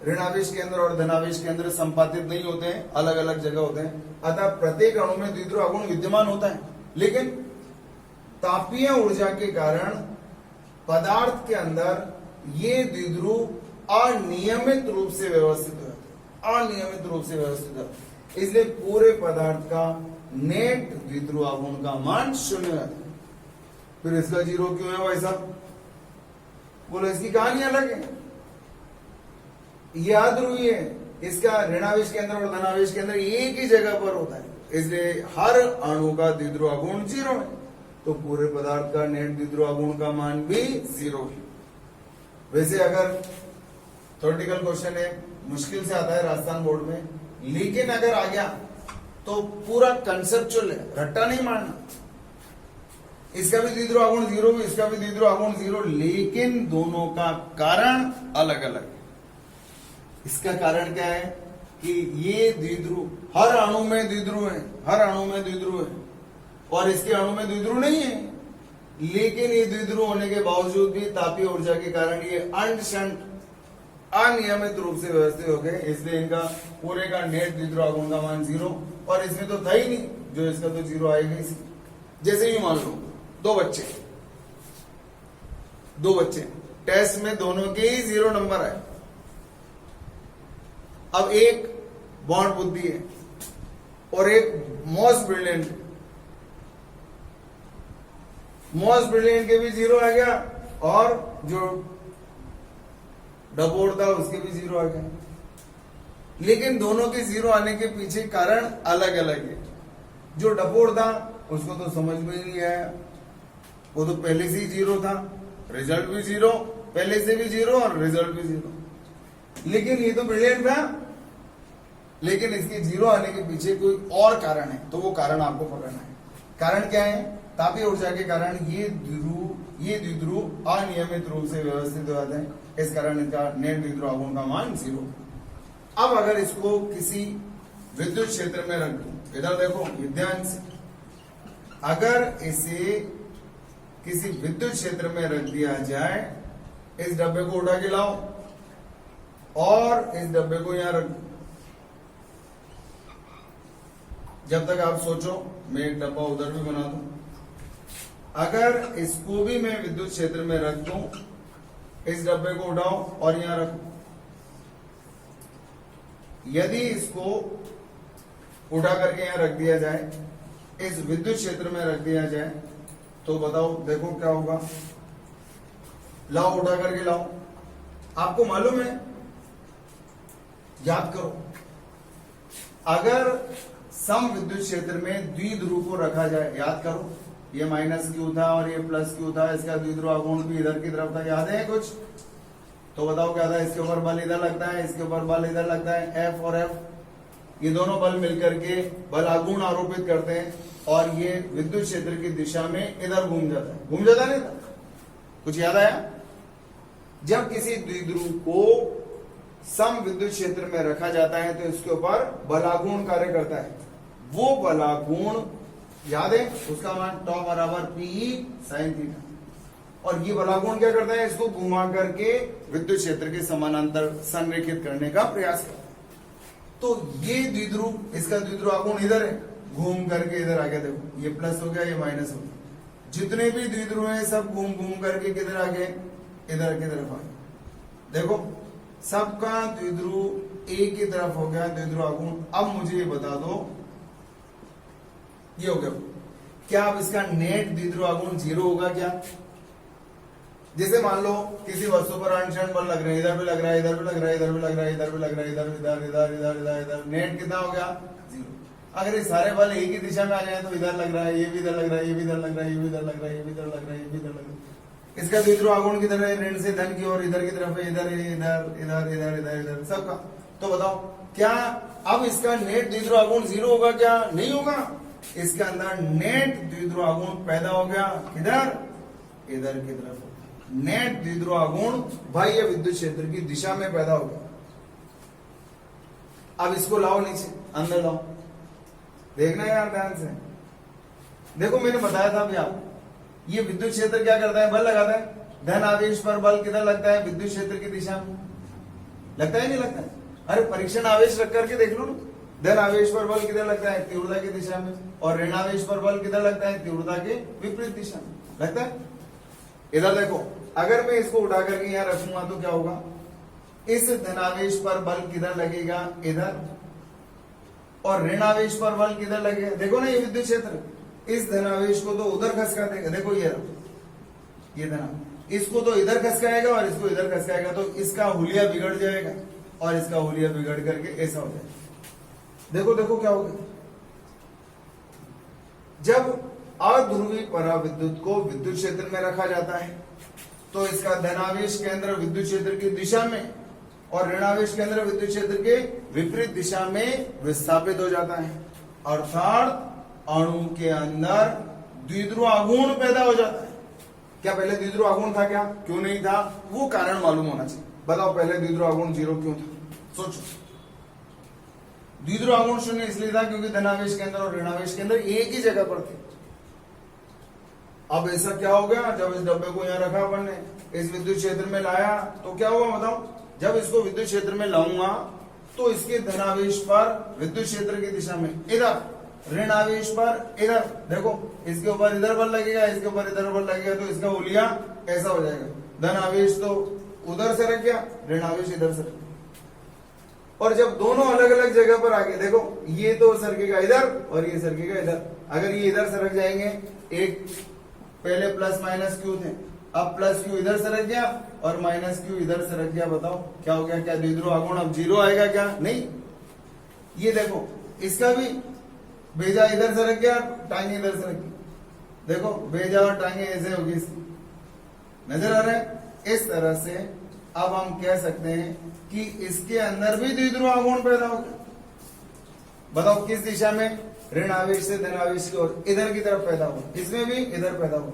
ऋणावेश केंद्र और धनावेश केंद्र संपातित नहीं होते हैं, अलग अलग जगह होते हैं, अतः प्रत्येक अणु में द्विध्रुव आघूर्ण विद्यमान होता है। लेकिन तापीय ऊर्जा के कारण पदार्थ के अंदर ये द्विध्रुव अनियमित रूप से व्यवस्थित हो जाते हैं, अनियमित रूप से व्यवस्थित होते हैं। इसलिए पूरे पदार्थ का नेट द्विध्रुव आघूर्ण का मान 0 है। फिर इसका 0 क्यों है भाई साहब? बोलो, इसकी कहानी अलग है। यह अध्रुवीय है, इसका ऋणावेश केंद्र और धनावेश केंद्र एक ही जगह पर होता है, इसलिए हर अणु का द्विध्रुव आघूर्ण 0 है। तो पूरे पदार्थ का नेट द्विध्रुव आघूर्ण का मान भी 0 है। वैसे अगर थ्योरेटिकल क्वेश्चन है, मुश्किल से आता है राजस्थान बोर्ड में, लेकिन अगर आ गया तो पूरा कंसेप्चुअल है, रट्टा नहीं मारना। इसका भी द्विध्रुव आघूर्ण 0, इसका भी द्विध्रुव आघूर्ण 0, लेकिन दोनों का कारण अलग अलग है। इसका कारण क्या है कि ये द्विध्रुव हर अणु में द्विध्रुव है, हर अणु में द्विध्रुव है, और इसके अणु में द्विध्रुव नहीं है। लेकिन ये द्विध्रुव होने के बावजूद भी तापीय ऊर्जा के कारण ये अंशंट अनियमित रूप से व्यवस्थित हो गए, इसलिए इनका पूरे का नेट द्विध्रुव आघूर्ण का मान 0। और इसमें तो था ही नहीं, जो इसका तो 0 आएगा ही। जैसे ही मान लो दो बच्चे टेस्ट में दोनों के ही 0 नंबर आए। अब एक बॉन्ड बुद्धि है और एक मोस्ट ब्रिलियंट के भी 0 आ गया, और जो डबोर था उसके भी 0 आ गया। लेकिन दोनों के 0 आने के पीछे कारण अलग अलग है। जो डबोर था उसको तो समझ में ही नहीं आया, वो तो पहले से ही 0 था, रिजल्ट भी 0, पहले से भी 0 और रिजल्ट भी 0। लेकिन ये तो ब्रिलियंट था, लेकिन इसके 0 आने के पीछे कोई और कारण है, तो वो कारण आपको पकड़ना है। कारण क्या है? तापीय ऊर्जा के कारण ये द्विध्रुव अनियमित रूप से व्यवस्थित हो जाते हैं, इस कारण इनका नेट द्विध्रुव आघूर्ण का मान 0। अब अगर इसको किसी विद्युत क्षेत्र में रख दूं, इधर देखो ध्यान से, अगर इसे किसी विद्युत क्षेत्र में रख दिया जाए, इस डब्बे को उठा के लाओ और इस डब्बे को यहां रख दो। जब तक आप सोचो, मैं एक डब्बा उधर भी बना दूं। अगर इसको भी मैं विद्युत क्षेत्र में रख दूं, इस डब्बे को उठाओ और यहां रखो। यदि इसको उठा करके यहां रख दिया जाए, इस विद्युत क्षेत्र में रख दिया जाए, तो बताओ देखो क्या होगा। लाओ, उठा करके लाओ। आपको मालूम है, याद करो, अगर सम विद्युत क्षेत्र में द्विध्रुव को रखा जाए, याद करो, ये माइनस क्यू था और ये प्लस क्यू था, इसका द्विध्रुव आघूर्ण भी इधर की तरफ था, याद है कुछ? तो बताओ क्या था? इसके ऊपर बल इधर लगता है, इसके ऊपर बल इधर लगता है, एफ और एफ, ये दोनों बल मिलकर के बल आघूर्ण आरोपित करते हैं, और ये विद्युत क्षेत्र की दिशा में इधर घूम जाता है। घूम जाता नहीं था? कुछ याद आया? जब किसी द्विध्रुव को सम विद्युत क्षेत्र में रखा जाता है तो इसके ऊपर बलाघूर्ण कार्य करता है। वो बलाघूर्ण याद है, उसका मान टॉ बराबर पी साइन थीटा, और ये बलाघूर्ण क्या करता है? इसको घुमा करके विद्युत क्षेत्र के समानांतर संरेखित करने का प्रयास करता है। तो ये द्विध्रुव, इसका द्विध्रुव आघूर्ण इधर है, घूम करके इधर आ गया। देखो, ये प्लस हो गया, ये माइनस हो गया। जितने भी द्विध्रुव हैं सब घूम घूम करके किधर आ गए, इधर की तरफ आ गए। देखो सबका द्विध्रुव एक की तरफ हो गया, द्विध्रुव आघूर्ण। अब मुझे ये बता दो, ये हो गया, क्या अब इसका नेट द्विध्रुव आघूर्ण 0 होगा क्या? जैसे मान लो किसी वस्तु पर अंशरण बल लग रहे हैं, इधर भी लग रहा है, इधर भी लग रहा है, इधर भी लग रहा है, इधर भी लग रहा है, इधर इधर इधर इधर इधर इधर, नेट कितना हो गया? 0। अगर ये सारे बल एक ही दिशा में आ जाए तो इधर लग रहा है, ये भी इधर लग रहा है, ये भी इधर लग रहा है, ये भी इधर लग रहा है, ये भी इधर लग रहा है, ये भी इधर लग रहा है। इसका द्विध्रुव आघूर्ण किधर है? ऋण से धन की ओर, इधर की तरफ है, इधर इधर इधर इधर इधर इधर सबका। तो बताओ क्या अब इसका नेट द्विध्रुव आघूर्ण 0 होगा क्या? नहीं होगा। इसके अंदर नेट द्विध्रुव आघूर्ण पैदा हो गया, किधर? इधर की तरफ। नेट द्विध्रुव आघूर्ण बाह्य विद्युत क्षेत्र की दिशा में पैदा हो गया। अब इसको लाओ नीचे, अंदर लाओ, देखना यार ध्यान से। देखो मैंने बताया था अभी आप, ये विद्युत क्षेत्र क्या करता है? बल लगाता है। धन आवेश पर बल किधर लगता है? विद्युत क्षेत्र की दिशा में। लगता है नहीं लगता है? अरे परीक्षण आवेश रख करके देख लो ना। धन आवेश पर बल किधर लगता है? तीव्रता की दिशा में। और ऋण आवेश पर बल किधर लगता है? तीव्रता के विपरीत दिशा में लगता है। इधर देखो, अगर मैं इसको उठा करके यहां रखूंगा तो क्या होगा? इस धनावेश पर बल किधर लगेगा? इधर। और ऋण आवेश पर बल किधर लगेगा? देखो ना ये विद्युत क्षेत्र, इस धनावेश को तो उधर खसका देगा। देखो ये धना, इसको तो इधर खसकाएगा और इसको इधर खसकाएगा, तो इसका हुलिया बिगड़ जाएगा और इसका हुलिया बिगड़ करके ऐसा हो जाएगा। देखो देखो क्या होगा, जब अध्रुवी पराविद्युत को विद्युत क्षेत्र में रखा जाता है तो इसका धनावेश केंद्र विद्युत क्षेत्र की दिशा में और ऋणावेश केंद्र विद्युत क्षेत्र के विपरीत दिशा में विस्थापित हो जाता है। अर्थात अणु के अंदर द्विध्रुव आघूर्ण पैदा हो जाता है। क्या पहले द्विध्रुव आघूर्ण था क्या? क्यों नहीं था? वो कारण मालूम होना चाहिए। बताओ पहले द्विध्रुव आघूर्ण 0 क्यों था? सोचो। द्विध्रुव आघूर्ण 0 इसलिए था क्योंकि धनावेश केंद्र और ऋणावेश केंद्र एक ही जगह पर थे। अब ऐसा क्या हो गया, जब इस डब्बे को यहाँ रखा अपन ने, इस विद्युत क्षेत्र में लाया तो क्या हुआ बताओ? जब इसको विद्युत क्षेत्र में लाऊंगा तो इसके धनावेश पर विद्युत क्षेत्र की दिशा में इधर, ऋण आवेश पर इधर, देखो इसके ऊपर इधर बल लगेगा, इसके ऊपर इधर बल लगेगा, तो इसका हुलिया ऐसा हो जाएगा। धन आवेश तो उधर से रख गया, ऋण आवेश इधर से रख गया। और जब दोनों अलग अलग जगह पर आगे, देखो ये तो सरकेगा इधर और ये सरकेगा इधर। अगर ये इधर सरक जाएंगे, एक पहले प्लस माइनस क्यू थे, अब प्लस क्यू इधर सरक गया और माइनस क्यू इधर सरक गया। बताओ क्या हो गया? क्या द्विध्रुव आघूर्ण अब 0 आएगा क्या? नहीं। ये देखो इसका भी बेजा इधर सरक गया, टांगे इधर सरक गई। देखो बेजा और टांगे ऐसे होगी, नजर आ रहा है? इस तरह से अब हम कह सकते हैं कि इसके अंदर भी द्विध्रुव आघूर्ण पैदा हो गया। बताओ किस दिशा में? ऋण आवेश से धन आवेश की ओर, इधर की तरफ पैदा हुआ। इसमें भी इधर पैदा हुआ।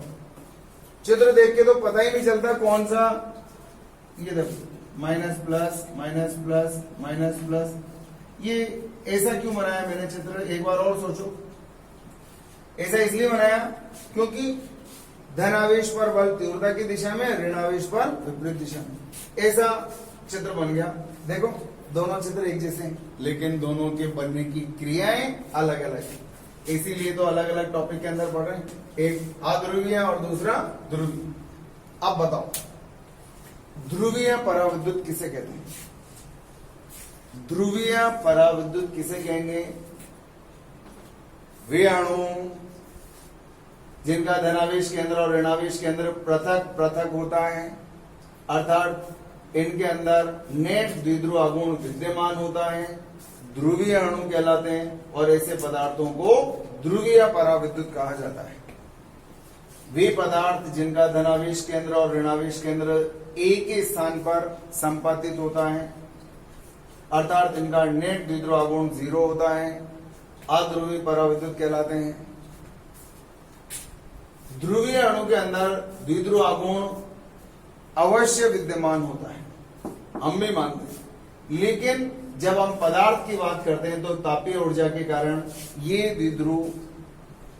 चित्र देख के तो पता ही नहीं चलता कौन सा। ये देखो minus plus minus plus minus plus, ये ऐसा क्यों बनाया मैंने चित्र? एक बार और सोचो। ऐसा इसलिए बनाया क्योंकि धनावेश पर बल तीव्रता की दिशा में, ऋणावेश पर विपरीत दिशा में, ऐसा चित्र बन गया। देखो दोनों चित्र एक जैसे हैं, लेकिन दोनों के बनने की क्रियाएं अलग अलग है। इसीलिए तो अलग अलग टॉपिक के अंदर पढ़ रहे हैं, एक अध्रुवीय और दूसरा ध्रुवीय। अब बताओ ध्रुवीय पराविद्युत किसे कहते हैं? ध्रुवीय पराविद्युत किसे कहेंगे? वे अणु जिनका धनावेश केंद्र और ऋणावेश केंद्र पृथक पृथक होता है, अर्थात इनके अंदर नेट द्विध्रुव आघूर्ण विद्यमान होता है, ध्रुवीय अणु कहलाते हैं। और ऐसे पदार्थों को ध्रुवीय पराविद्युत कहा जाता है। वे पदार्थ जिनका धनावेश केंद्र और ऋणावेश केंद्र एक ही स्थान पर संपातित होता है, अर्थात इनका नेट द्विध्रुव आघूर्ण 0 होता है, अध्रुवीय पराविद्युत कहलाते हैं। ध्रुवीय अणु के अंदर द्विध्रुव आघूर्ण अवश्य विद्यमान होता है, हम भी मानते हैं। लेकिन जब हम पदार्थ की बात करते हैं तो तापीय ऊर्जा के कारण ये द्विध्रुव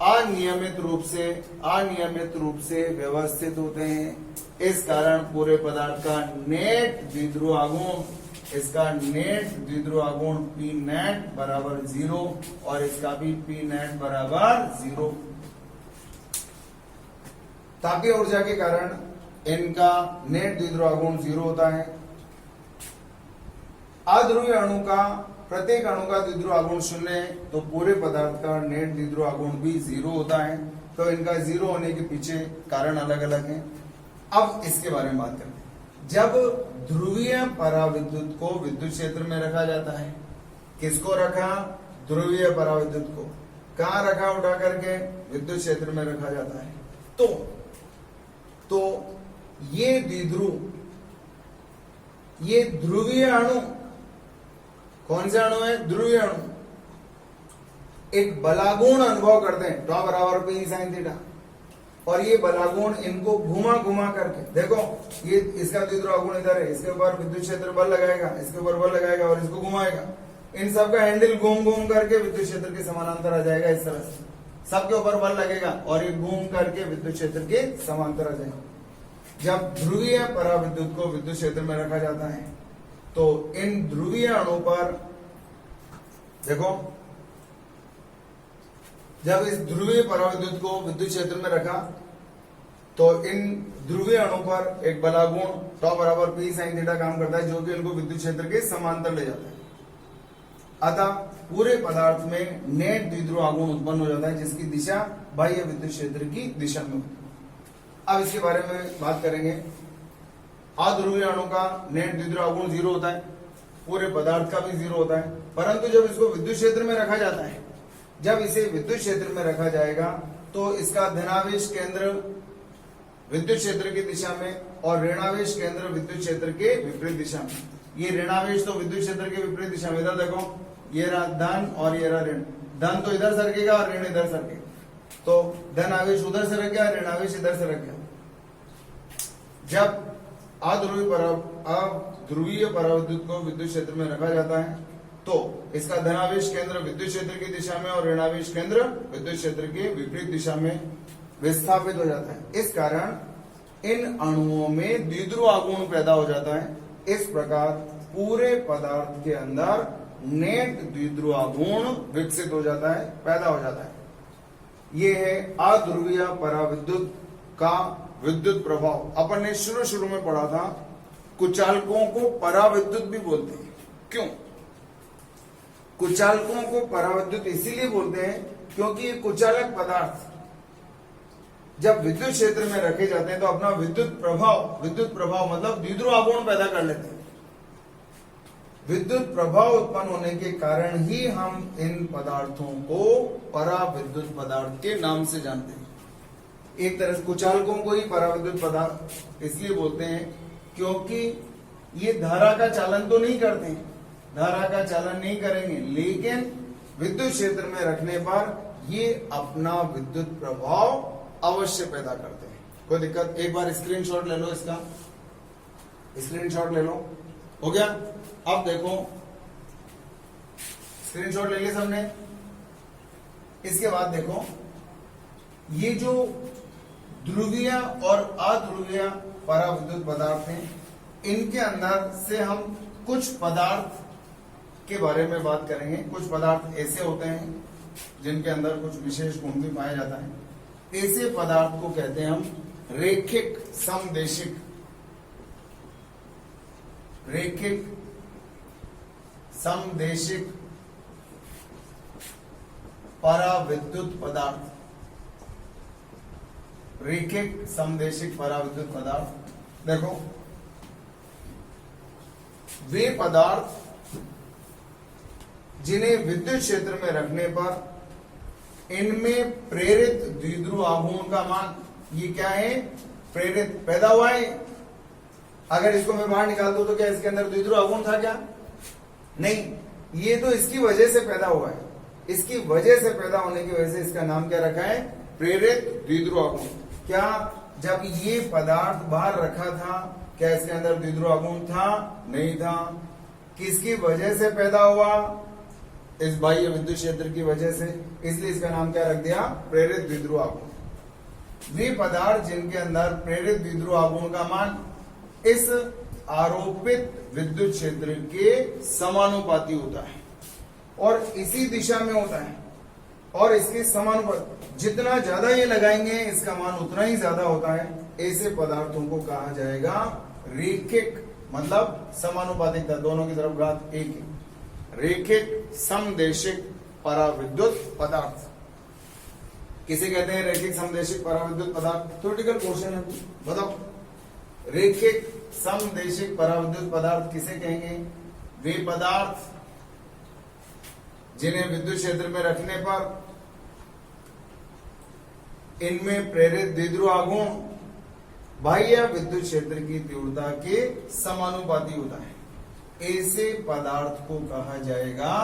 अनियमित रूप से व्यवस्थित होते हैं। इस कारण पूरे पदार्थ का नेट द्विध्रुव आघूर्ण, इसका नेट द्विध्रुव आघूर्ण P नेट बराबर 0 और इसका भी P नेट बराबर 0। तापीय ऊर्जा के कारण इनका नेट द्विध्रुव आघूर्ण 0 होता है। अध्रुवीय अणु का प्रत्येक अणु का द्विध्रुव आघूर्ण 0 है, तो पूरे पदार्थ का नेट द्विध्रुव आघूर्ण भी 0 होता है। तो इनका 0 होने के पीछे कारण अलग अलग हैं। अब इसके बारे में बात करते हैं। जब ध्रुवीय पराविद्युत को विद्युत क्षेत्र में रखा जाता है, किसको रखा? ध्रुवीय पराविद्युत को। कहां रखा? उठा करके विद्युत क्षेत्र में रखा जाता है। तो ये द्विध्रुव, ये ध्रुवीय अणु, कौन से अणु है? ध्रुवीय अणु एक बलागुण अनुभव करते हैं, टॉ बराबर पी साइन थीटा, और ये बलागुण इनको घुमा घुमा करके, देखो ये इसका द्विध्रुव आघूर्ण इधर है, इसके ऊपर विद्युत क्षेत्र बल लगाएगा, इसके ऊपर बल लगाएगा और इसको घुमाएगा। इन सब का हैंडल घूम घूम करके विद्युत क्षेत्र के समानांतर आ जाएगा। इस तरह से सबके ऊपर बल लगेगा और ये घूम करके विद्युत क्षेत्र के समांतर आ जाएगा। जब ध्रुवीय पराविद्युत को विद्युत क्षेत्र में रखा जाता है, तो इन ध्रुवीय अणु पर देखो, जब इस ध्रुवीय पराविद्युत को विद्युत क्षेत्र में रखा, तो इन ध्रुवीय अणु पर एक बलागुण टॉ बराबर पी साइन थीटा काम करता है, जो कि इनको विद्युत क्षेत्र के समांतर ले जाता है। अतः पूरे पदार्थ में नेट द्विध्रुव आघूर्ण उत्पन्न हो जाता है, जिसकी दिशा बाह्य विद्युत क्षेत्र की दिशा में होती है। अब इसके बारे में बात करेंगे। अध्रुवीय अणु का नेट द्विध्रुव आघूर्ण 0 होता है, पूरे पदार्थ का भी 0 होता है। परंतु जब इसको विद्युत क्षेत्र में रखा जाता है, जब इसे विद्युत क्षेत्र में रखा जाएगा, तो इसका धनावेश केंद्र विद्युत क्षेत्र की दिशा में और ऋणावेश केंद्र विद्युत क्षेत्र के विपरीत दिशा में। ये ऋणावेश तो विद्युत क्षेत्र के विपरीत दिशा में, इधर देखो, ये रहा धन और ये रहा ऋण। धन तो इधर सरकेगा और ऋण इधर सरकेगा, तो धन आवेश उधर से रख गया, ऋण आवेश इधर से रख गया। जब अध्रुवीय पराविद्युत को विद्युत क्षेत्र में रखा जाता है, तो इसका धनावेश केंद्र विद्युत क्षेत्र की दिशा में और ऋणावेश केंद्र विद्युत क्षेत्र के विपरीत दिशा में विस्थापित हो जाता है। इस कारण इन अणुओं में द्विध्रुव आघूर्ण पैदा हो जाता है। इस प्रकार पूरे पदार्थ के अंदर नेट द्विध्रुव आघूर्ण विकसित हो जाता है, पैदा हो जाता है। ये है अध्रुवीय पराविद्युत का विद्युत प्रभाव। अपन ने शुरू में पढ़ा था, कुचालकों को पराविद्युत भी बोलते हैं। क्यों? कुचालकों को पराविद्युत इसीलिए बोलते हैं क्योंकि ये कुचालक पदार्थ जब विद्युत क्षेत्र में रखे जाते हैं, तो अपना विद्युत प्रभाव मतलब द्विध्रुव आघूर्ण पैदा कर लेते हैं। विद्युत प्रभाव उत्पन्न होने के कारण ही हम इन पदार्थों को पराविद्युत पदार्थ के नाम से जानते हैं। एक तरह से कुचालकों को ही पराविद्युत पदार्थ इसलिए बोलते हैं क्योंकि ये धारा का चालन तो नहीं करते हैं, धारा का चालन नहीं करेंगे, लेकिन विद्युत क्षेत्र में रखने पर ये अपना विद्युत प्रभाव अवश्य पैदा करते हैं। कोई दिक्कत? एक बार स्क्रीनशॉट ले लो, इसका स्क्रीनशॉट ले लो। हो गया? अब देखो, स्क्रीनशॉट ले लिया सबने। इसके बाद देखो, ये जो ध्रुवीय और अध्रुवीय पराविद्युत पदार्थ हैं, इनके अंदर से हम कुछ पदार्थ के बारे में बात करेंगे। कुछ पदार्थ ऐसे होते हैं जिनके अंदर कुछ विशेष गुण भी पाया जाता है। ऐसे पदार्थ को कहते हैं हम रैखिक समदेशिक, रैखिक समदेशिक पराविद्युत पदार्थ, रैखिक समदेशिक पराविद्युत पदार्थ। देखो, वे पदार्थ जिन्हें विद्युत क्षेत्र में रखने पर इनमें प्रेरित द्विध्रुव आघूर्ण का मान, ये क्या है? प्रेरित, पैदा हुआ है। अगर इसको मैं बाहर निकाल दूं तो क्या इसके अंदर द्विध्रुव आघूर्ण था क्या? नहीं, ये तो इसकी वजह से पैदा हुआ है। इसकी वजह से पैदा होने की वजह से इसका नाम क्या रखा है? प्रेरित द्विध्रुव आघूर्ण। क्या जब ये पदार्थ बाहर रखा था, क्या इसके अंदर द्विध्रुव आघूर्ण था? नहीं था। किसकी वजह से पैदा हुआ? इस बाह्य विद्युत क्षेत्र की वजह से, इसलिए इसका नाम क्या रख दिया? प्रेरित द्विध्रुव आघूर्ण। वे पदार्थ जिनके अंदर प्रेरित द्विध्रुव आघूर्ण का मान इस आरोपित विद्युत क्षेत्र के समानुपाती होता है और इसी दिशा में होता है, और इसके समानुपाती, जितना ज्यादा ये लगाएंगे इसका मान उतना ही ज्यादा होता है। ऐसे पदार्थों को कहा जाएगा रेखिक, मतलब समानुपातिकता, दोनों की तरफ घात एक है। रेखिक समदेशिक पराविद्युत पदार्थ किसे कहते हैं? रेखिक समदेशिक पराविद्युत पदार्थ। थ्योरेटिकल क्वेश्चन है, बताओ। रेखिक समदेशिक पराविद्युत पदार्थ किसे कहेंगे? वे पदार्थ जिन्हें विद्युत क्षेत्र में रखने पर इनमें प्रेरित द्विध्रुव आघूर्ण बाह्य विद्युत क्षेत्र की तीव्रता के समानुपाती होता है। ऐसे पदार्थ को कहा जाएगा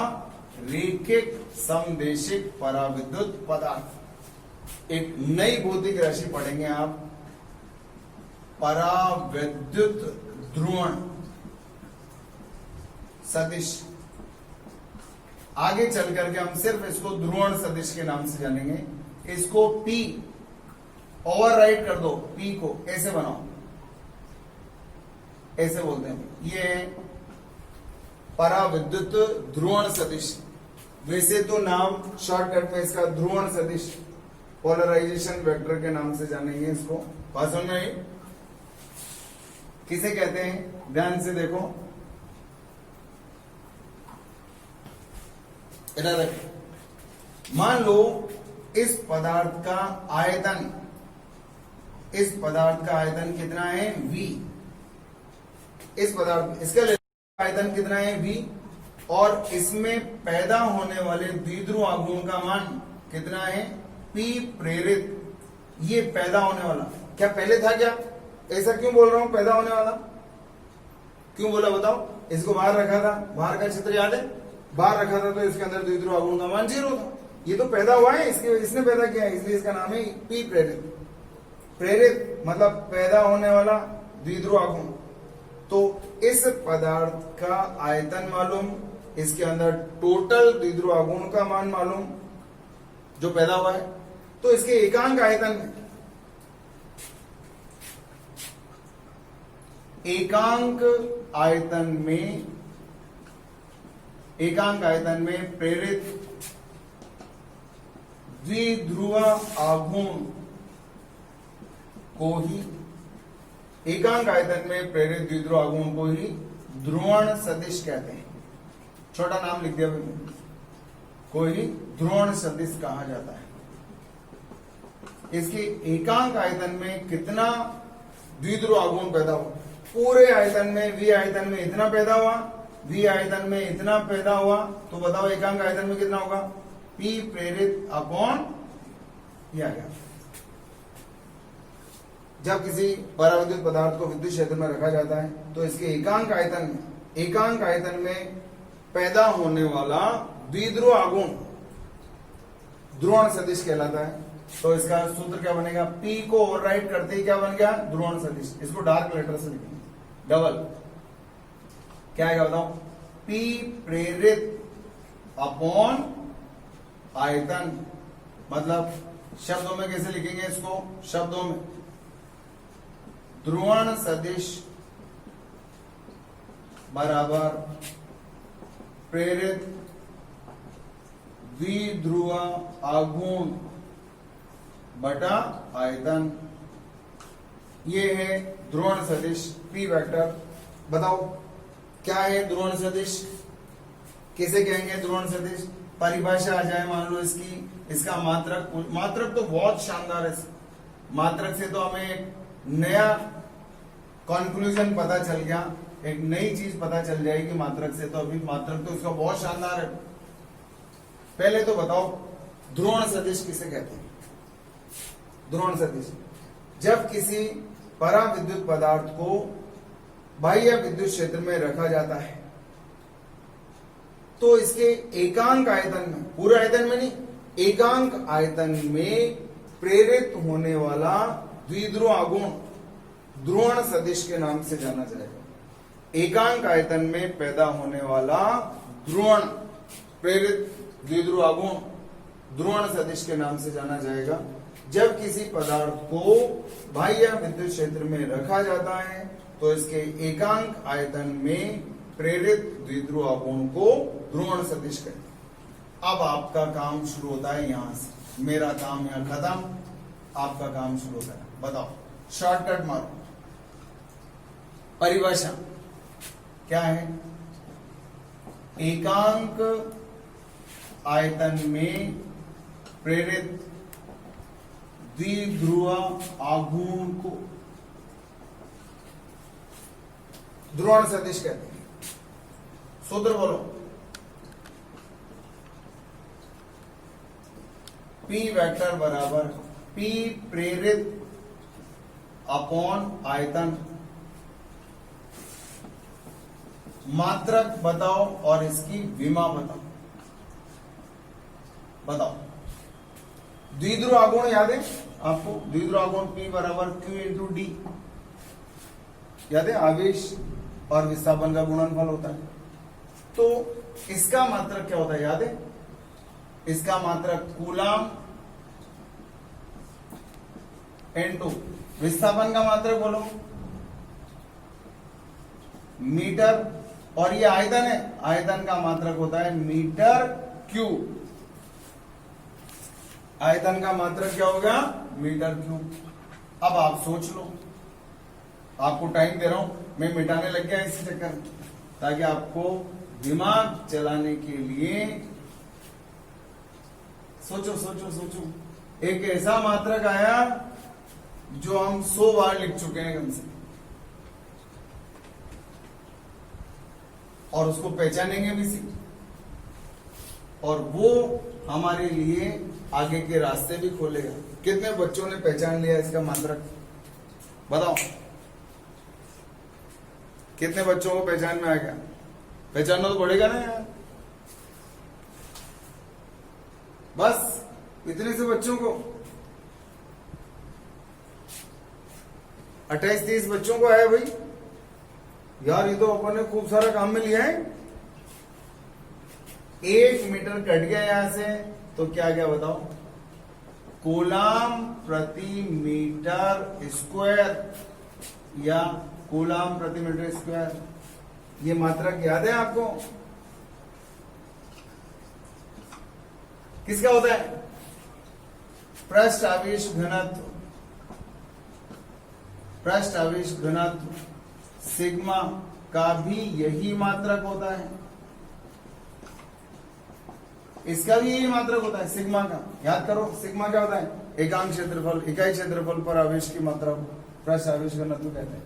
रेखिक समदेशिक पराविद्युत पदार्थ। एक नई भौतिक राशि पढ़ेंगे आप, पराविद्युत ध्रुवण सदिश। आगे चल करके हम सिर्फ इसको ध्रुवण सदिश के नाम से जानेंगे। इसको P ओवरराइट कर दो, P को ऐसे बनाओ, ऐसे बोलते हैं। ये पराविद्युत ध्रुवण सदिश। वैसे तो नाम शॉर्टकट में इसका ध्रुवण सदिश, पोलराइजेशन वेक्टर के नाम से जानेंगे इसको। बात समझ में आई? किसे कहते हैं? ध्यान से देखो, इधर देखो। मान लो इस पदार्थ का आयतन, इस पदार्थ का आयतन कितना है? V। इस पदार्थ, इसका आयतन कितना है? V। और इसमें पैदा होने वाले द्विध्रुव आघूर्ण का मान कितना है? P प्रेरित। ये पैदा होने वाला क्या पहले था क्या? ऐसा क्यों बोल रहा हूं पैदा होने वाला? क्यों बोला बताओ? इसको बाहर रखा था, बाहर का चित्र याद है? बाहर रखा था तो इसके अंदर द्विध्रुव आघूर्ण का मान 0 था। ये तो पैदा हुआ है, इसने पैदा किया है, इसलिए इसका नाम है P प्रेरित। प्रेरित मतलब पैदा होने वाला द्विध्रुव आघूर्ण। तो इस पदार्थ का आयतन मालूम, इसके अंदर टोटल द्विध्रुव आघूर्ण का मान मालूम जो पैदा हुआ है, तो इसके एकांक आयतन में, एकांक आयतन में प्रेरित द्विध्रुव आघूर्ण को ही, एकांक आयतन में प्रेरित द्विध्रुव आघूर्ण को ही ध्रुवण सदिश कहते हैं। छोटा नाम लिख दिया मैंने, को ही ध्रुवण सदिश कहा जाता है। इसके एकांक आयतन में कितना द्विध्रुव आघूर्ण पैदा हुआ? पूरे आयतन में, V आयतन में इतना पैदा हुआ, V आयतन में इतना पैदा हुआ, तो बताओ एकांक आयतन में कितना होगा? P प्रेरित अपॉन ये आ गया। जब किसी पराविद्युत पदार्थ को विद्युत क्षेत्र में रखा जाता है तो इसके एकांक आयतन में पैदा होने वाला द्विध्रुव आघूर्ण ध्रुवण सदिश कहलाता है। तो इसका सूत्र क्या बनेगा? P को ओवरराइट करते ही क्या बन गया? ध्रुवण सदिश। इसको डार्क लेटर से लिखेंगे, डबल। क्या आएगा बताओ? P प्रेरित अपॉन आयतन। मतलब शब्दों में कैसे लिखेंगे इसको? शब्दों में ध्रुवण सदिश बराबर प्रेरित द्विध्रुव आघूर्ण बटा आयतन। ये है ध्रुवण सदिश P वेक्टर। बताओ क्या है ध्रुवण सदिश? किसे कहेंगे ध्रुवण सदिश? परिभाषा आ जाए मान लो इसकी, इसका मात्रक तो बहुत शानदार है। मात्रक से तो हमें एक नया कंक्लूजन पता चल गया, एक नई चीज पता चल जाएगी मात्रक से। तो अभी मात्रक तो इसका बहुत शानदार है। पहले तो बताओ ध्रुवण सदिश किसे कहते हैं? ध्रुवण सदिश जब किसी पराविद्युत पदार्थ को बाह्य विद्युत क्षेत्र में रखा जाता है तो इसके एकांक आयतन में, पूरे आयतन में नहीं, एकांक आयतन में प्रेरित होने वाला द्विध्रुव आघूर्ण ध्रुवण सदिश के नाम से जाना जाएगा। एकांक आयतन में पैदा होने वाला ध्रुवण प्रेरित द्विध्रुव आघूर्ण ध्रुवण सदिश के नाम से जाना जाएगा। जब किसी पदार्थ को बाह्य विद्युत क्षेत्र में रखा जाता है तो इसके एकांक आयतन में प्रेरित द्विध्रुव आघूर्ण को ध्रुवण सदिश कहते हैं। अब आपका काम शुरू होता है यहां से, मेरा काम यहां खत्म, आपका काम शुरू होता है। बताओ, शॉर्टकट मारो। परिभाषा क्या है? एकांक आयतन में प्रेरित द्विध्रुव आघूर्ण को ध्रुवण सदिश कहते हैं। सूत्र बोलो। P वेक्टर बराबर P प्रेरित अपॉन आयतन। मात्रक बताओ और इसकी विमा बताओ। बताओ, द्विध्रुव आघूर्ण याद है आपको? द्विध्रुव आघूर्ण P बराबर Q इंटू डी याद है? आवेश और विस्थापन का गुणनफल होता है। तो इसका मात्रक क्या होता है याद है? इसका मात्रक कूलाम इनटू विस्थापन का मात्रक बोलो मीटर, और ये आयतन है, आयतन का मात्रक होता है मीटर क्यूब। आयतन का मात्रक क्या होगा? Metre cube. अब आप सोच लो, आपको टाइम दे रहा हूं, मैं मिटाने लग गया इसी चक्कर में, ताकि आपको दिमाग चलाने के लिए सोचो सोचो सोचो। एक ऐसा मात्रक आया जो हम 100 बार लिख चुके हैं कम से, और उसको पहचानेंगे भी सीख, और वो हमारे लिए आगे के रास्ते भी खोलेगा। कितने बच्चों ने पहचान लिया इसका मात्रक? बताओ, कितने बच्चों को पहचान में आ गया? पहचानना तो पड़ेगा ना यार। बस इतने से बच्चों को, 28-30 बच्चों को आया भाई यार। ये तो अपन ने खूब सारा काम में लिया है। 1 मीटर कट गया यहां से, तो क्या गया बताओ? कूलाम प्रति मीटर स्क्वायर या कूलाम प्रति मीटर स्क्वायर। ये मात्रक याद है आपको? किसका होता है? पृष्ठ आवेश घनत्व। पृष्ठ आवेश घनत्व सिग्मा का भी यही मात्रक होता है। इसका भी यही मात्रक होता है सिग्मा का। याद करो, सिग्मा क्या होता है? एकांक क्षेत्रफल, इकाई क्षेत्रफल पर आवेश की मात्रा को पृष्ठ आवेश घनत्व कहते हैं।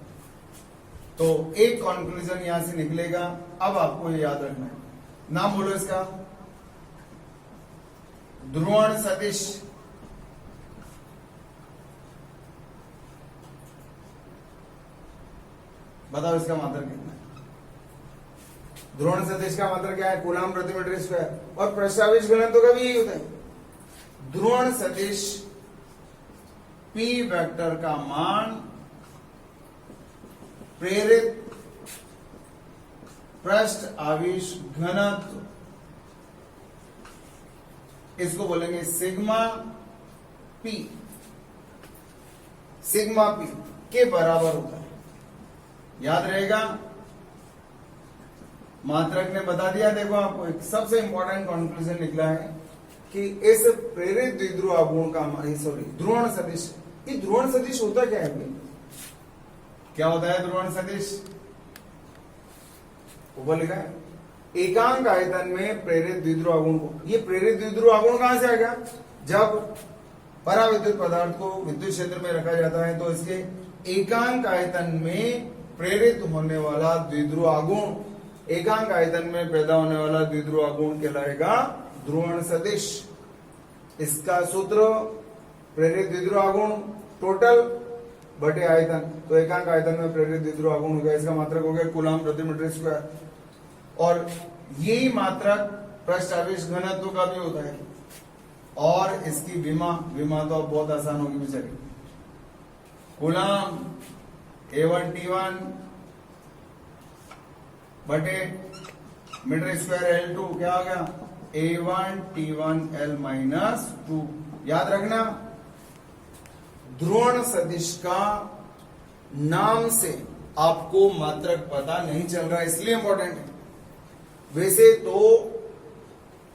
तो एक कंक्लूजन यहां से निकलेगा। अब आपको ये याद रखना है, नाम बोलो इसका, ध्रुवण सदिश। बताओ इसका मात्रक कितना है? ध्रुवण सदिश का मात्रक क्या है? कूलाम प्रति मीटर स्क्वायर। और पृष्ठ आवेश घनत्व का भी यही होता है। ध्रुवण सदिश P वेक्टर का मान प्रेरित पृष्ठ आवेश घनत्व, इसको बोलेंगे सिग्मा P। सिग्मा P के बराबर होता है। याद रहेगा? मात्रक ने बता दिया। देखो, आपको एक सबसे इंपॉर्टेंट कंक्लूजन निकला है कि इस प्रेरित द्विध्रुव आघूर्ण का, सॉरी, ध्रुवण सदिश। ये ध्रुवण सदिश होता क्या है भाई? क्या होता है ध्रुवण सदिश? ऊपर लिखा है एकांक आयतन में प्रेरित द्विध्रुव आघूर्ण को। ये प्रेरित द्विध्रुव आघूर्ण कहां से आ गया? जब पराविद्युत पदार्थ को विद्युत क्षेत्र में रखा जाता है तो इसके एकांक आयतन में प्रेरित होने वाला द्विध्रुव आघूर्ण, एकांक आयतन में पैदा होने वाला द्विध्रुव आघूर्ण कहलाएगा ध्रुवण सदिश। इसका सूत्र प्रेरित द्विध्रुव आघूर्ण टोटल बटे आयतन, तो एकांक आयतन में प्रेरित द्विध्रुव आघूर्ण हो गया। इसका मात्रक हो गया कूलाम प्रति मीटर स्क्वायर। और यही मात्रक पृष्ठ आवेश घनत्व का भी होता है। और इसकी विमा तो अब बहुत आसान होगी बेचारी। कूलाम A1 T1 बटे मीटर स्क्वायर L2 क्या हो गया? A1 T1 L minus 2। याद रखना, ध्रुवण सदिश का नाम से आपको मात्रक पता नहीं चल रहा, इसलिए इंपॉर्टेंट है। वैसे तो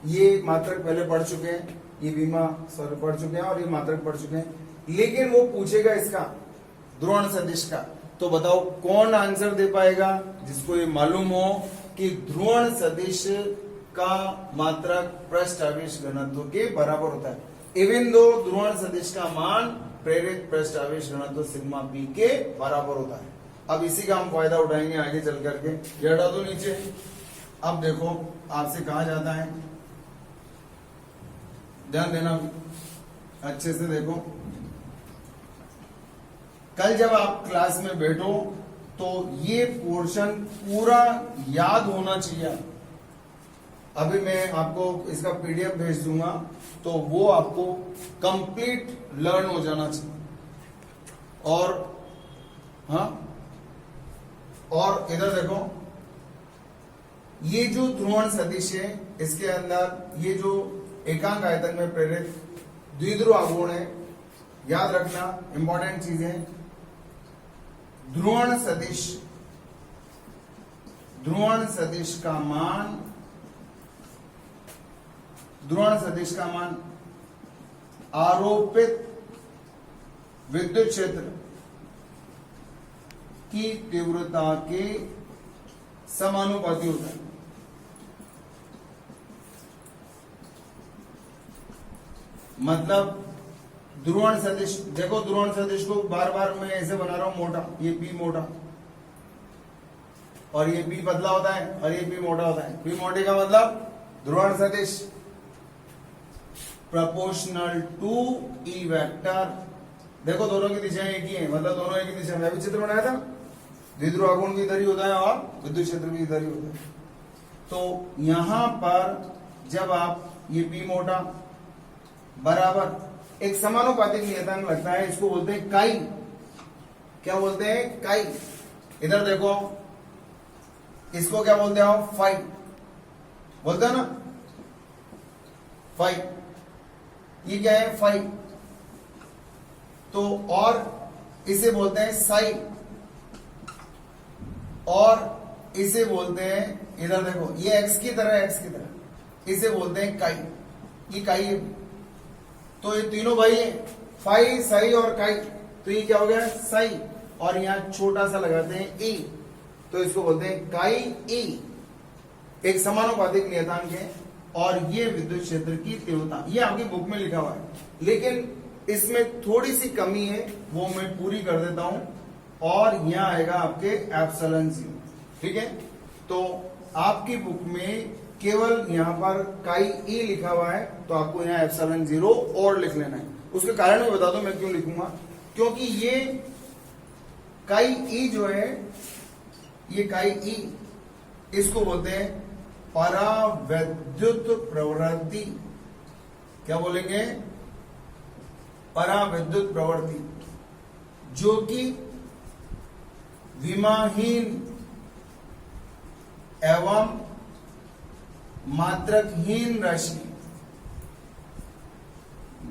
ये मात्रक पहले पढ़ चुके हैं, ये बीमा सॉरी पढ़ चुके हैं और ये मात्रक पढ़ चुके हैं, लेकिन वो पूछेगा इसका ध्रुवण सदिश का। तो बताओ कौन आंसर दे पाएगा जिसको ये मालूम हो कि ध्रुवण सदिश का मात्रक पृष्ठ आवेश घनत्व के बराबर होता है। इवन दो ध्रुवण सदिश का मान प्रेरित पृष्ठ आवेश घनत्व सिग्मा पी के बराबर होता है। अब इसी का हम फायदा उठाएंगे आगे चल करके। ये हटा दो नीचे। अब देखो आपसे कहा जाता है, ध्यान देना अच्छे से देखो, कल जब आप क्लास में बैठो तो ये पोर्शन पूरा याद होना चाहिए। अभी मैं आपको इसका पीडीएफ भेज दूंगा तो वो आपको कंप्लीट लर्न हो जाना चाहिए। और हाँ, और इधर देखो, ये जो ध्रुवण सदिश है इसके अंदर ये जो एकांक आयतन में प्रेरित द्विध्रुव आघूर्ण है, याद रखना इंपॉर्टेंट चीजें। ध्रुवण सदिश का मान, ध्रुवण सदिश का मान आरोपित विद्युत क्षेत्र की तीव्रता के समानुपाती होता है। मतलब ध्रुवण सदिश, देखो ध्रुवण सदिश को बार बार मैं ऐसे बना रहा हूं मोटा, ये पी मोटा और ये पी पतला होता है और ये पी मोटा होता है। पी मोटे का मतलब ध्रुवण सदिश प्रोपोर्शनल टू ई वेक्टर। देखो दोनों की दिशाएं एक ही है, मतलब दोनों एक ही दिशा में। अभी चित्र बनाया था, द्विध्रुव आघूर्ण भी इधर ही होता है और विद्युत क्षेत्र भी इधर ही होता है। तो यहां पर जब आप ये पी मोटा बराबर एक समानुपातिक नियतांक लगता है, इसको बोलते हैं काई। क्या बोलते हैं? काई। इधर देखो, इसको क्या बोलते हैं आप? फाई बोलते हैं ना, फाई। ये क्या है? फाई। तो और इसे बोलते हैं साई, और इसे बोलते हैं, इधर देखो ये एक्स की तरह, इसे बोलते हैं काई। ये काई है। तो ये तीनों भाई है, फाई, साई और काई। तो ये क्या हो गया? साई। और यहां छोटा सा लगाते हैं ई, तो इसको बोलते हैं काई ई। एक समानुपातिक नियतांक है और ये विद्युत क्षेत्र की तीव्रता, ये आपकी बुक में लिखा हुआ है, लेकिन इसमें थोड़ी सी कमी है, वो मैं पूरी कर देता हूं। और यहां आएगा आपके एप्सिलॉन जीरो। ठीक है, तो आपकी बुक में केवल यहां पर काई ई लिखा हुआ है, तो आपको यहां एप्सिलॉन जीरो और लिख लेना है। उसके कारण मैं बता दूं मैं क्यों लिखूंगा, क्योंकि ये काई ई जो है, ये काई ई, इसको बोलते हैं परावैद्युत प्रवृत्ति। क्या बोलेंगे? परावैद्युत प्रवृत्ति, जो कि विमाहीन एवं मात्रकहीन राशि,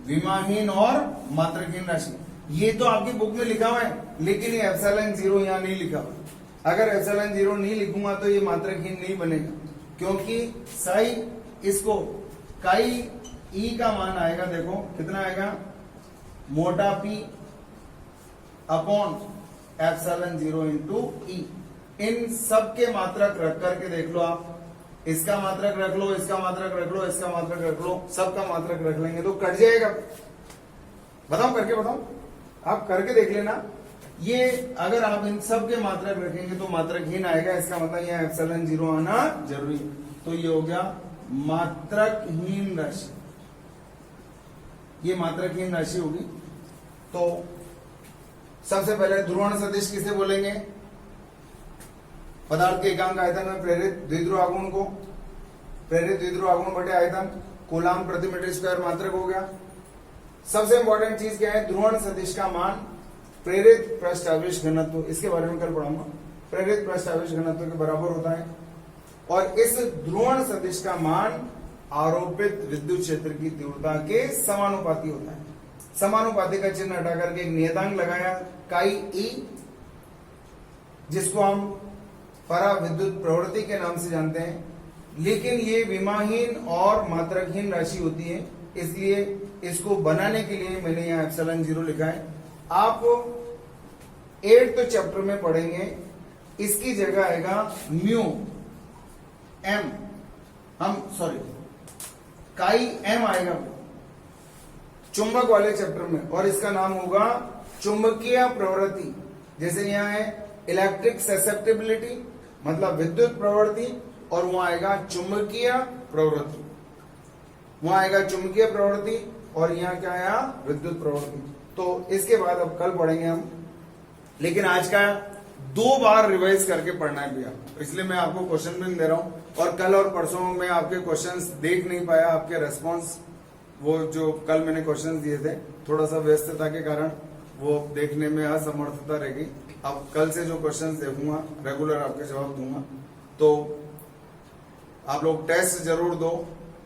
विमाहीन और मात्रकहीन राशि, ये तो आपकी बुक में लिखा हुआ है, लेकिन ये एप्सिलॉन जीरो यहां नहीं लिखा हुआ। अगर एप्सिलॉन जीरो नहीं लिखूंगा तो ये मात्रकहीन नहीं बनेगा, क्योंकि साई, इसको काई ई का मान आएगा, देखो कितना आएगा? मोटा P upon epsilon zero into E. इन सब के मात्रक रख करके देख लो आप, इसका मात्रक रख लो, इसका मात्रक रख लो, इसका मात्रक रख लो, सबका मात्रक रख लेंगे तो कट जाएगा। बताओ, करके बताओ, आप करके देख लेना। ये अगर आप इन सब के मात्रक रखेंगे तो मात्रकहीन आएगा, इसका मतलब यहां एप्सिलॉन जीरो आना जरूरी है। तो ये हो गया मात्रकहीन राशि, ये मात्रकहीन राशि होगी। तो सबसे पहले ध्रुवण सदिश किसे बोलेंगे? पदार्थ के एकांक आयतन में प्रेरित द्विध्रुव आघूर्ण को, प्रेरित द्विध्रुव आघूर्ण बटे आयतन, कूलाम प्रति मीटर स्क्वायर मात्रक हो गया। सबसे इंपॉर्टेंट चीज क्या है? ध्रुवण सदिश का मान प्रेरित पृष्ठ आवेश घनत्व, इसके बारे में कल पढ़ाऊंगा। प्रेरित पृष्ठ आवेश घनत्व के बराबर होता है, और इस ध्रुवण सदिश का मान आरोपित विद्युत क्षेत्र की तीव्रता के समानुपाती होता है। समानुपाती का चिन्ह हटा करके एक नियतांक लगाया काई ई, जिसको हम पराविद्युत प्रवृत्ति के नाम से जानते हैं। लेकिन ये विमाहीन और मात्रकहीन राशि होती है, इसलिए इसको बनाने के लिए मैंने यहाँ एप्सिलॉन 0 लिखा है। आप 8th चैप्टर में पढ़ेंगे, इसकी जगह आएगा म्यू एम, काई एम आएगा चुंबक वाले चैप्टर में, और इसका नाम होगा चुंबकीय प्रवृत्ति। जैसे यहाँ है इलेक्ट्रिक ससेप्टिबिलिटी मतलब विद्युत प्रवृत्ति, और वहां आएगा चुंबकीय प्रवृत्ति, वहां आएगा चुंबकीय प्रवृत्ति, और यहाँ क्या आया विद्युत प्रवृत्ति। तो इसके बाद अब कल पढ़ेंगे हम, लेकिन आज का 2 बार रिवाइज करके पढ़ना है भैया, इसलिए मैं आपको क्वेश्चन भी दे रहा हूं। और कल और परसों में आपके क्वेश्चंस देख नहीं पाया, आपके रेस्पॉन्स वो जो कल मैंने क्वेश्चंस दिए थे थोड़ा सा व्यस्तता के कारण वो देखने में असमर्थता रहेगी। अब कल से जो क्वेश्चंस देखूंगा रेगुलर आपके जवाब दूंगा, तो आप लोग टेस्ट जरूर दो।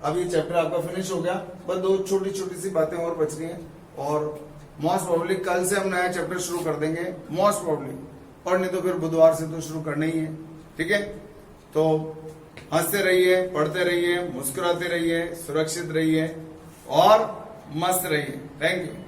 अभी चैप्टर आपका फिनिश हो गया, बस 2 छोटी छोटी सी बातें और बच रही हैं, और मोस्ट प्रोबेबली कल से हम नया चैप्टर शुरू कर देंगे मोस्ट प्रोबेबली, और नहीं तो फिर बुधवार से तो शुरू करना ही है। ठीक है, तो हंसते रहिए, पढ़ते रहिए, मुस्कुराते रहिए, सुरक्षित रहिए और मस्त रहिए। Thank you.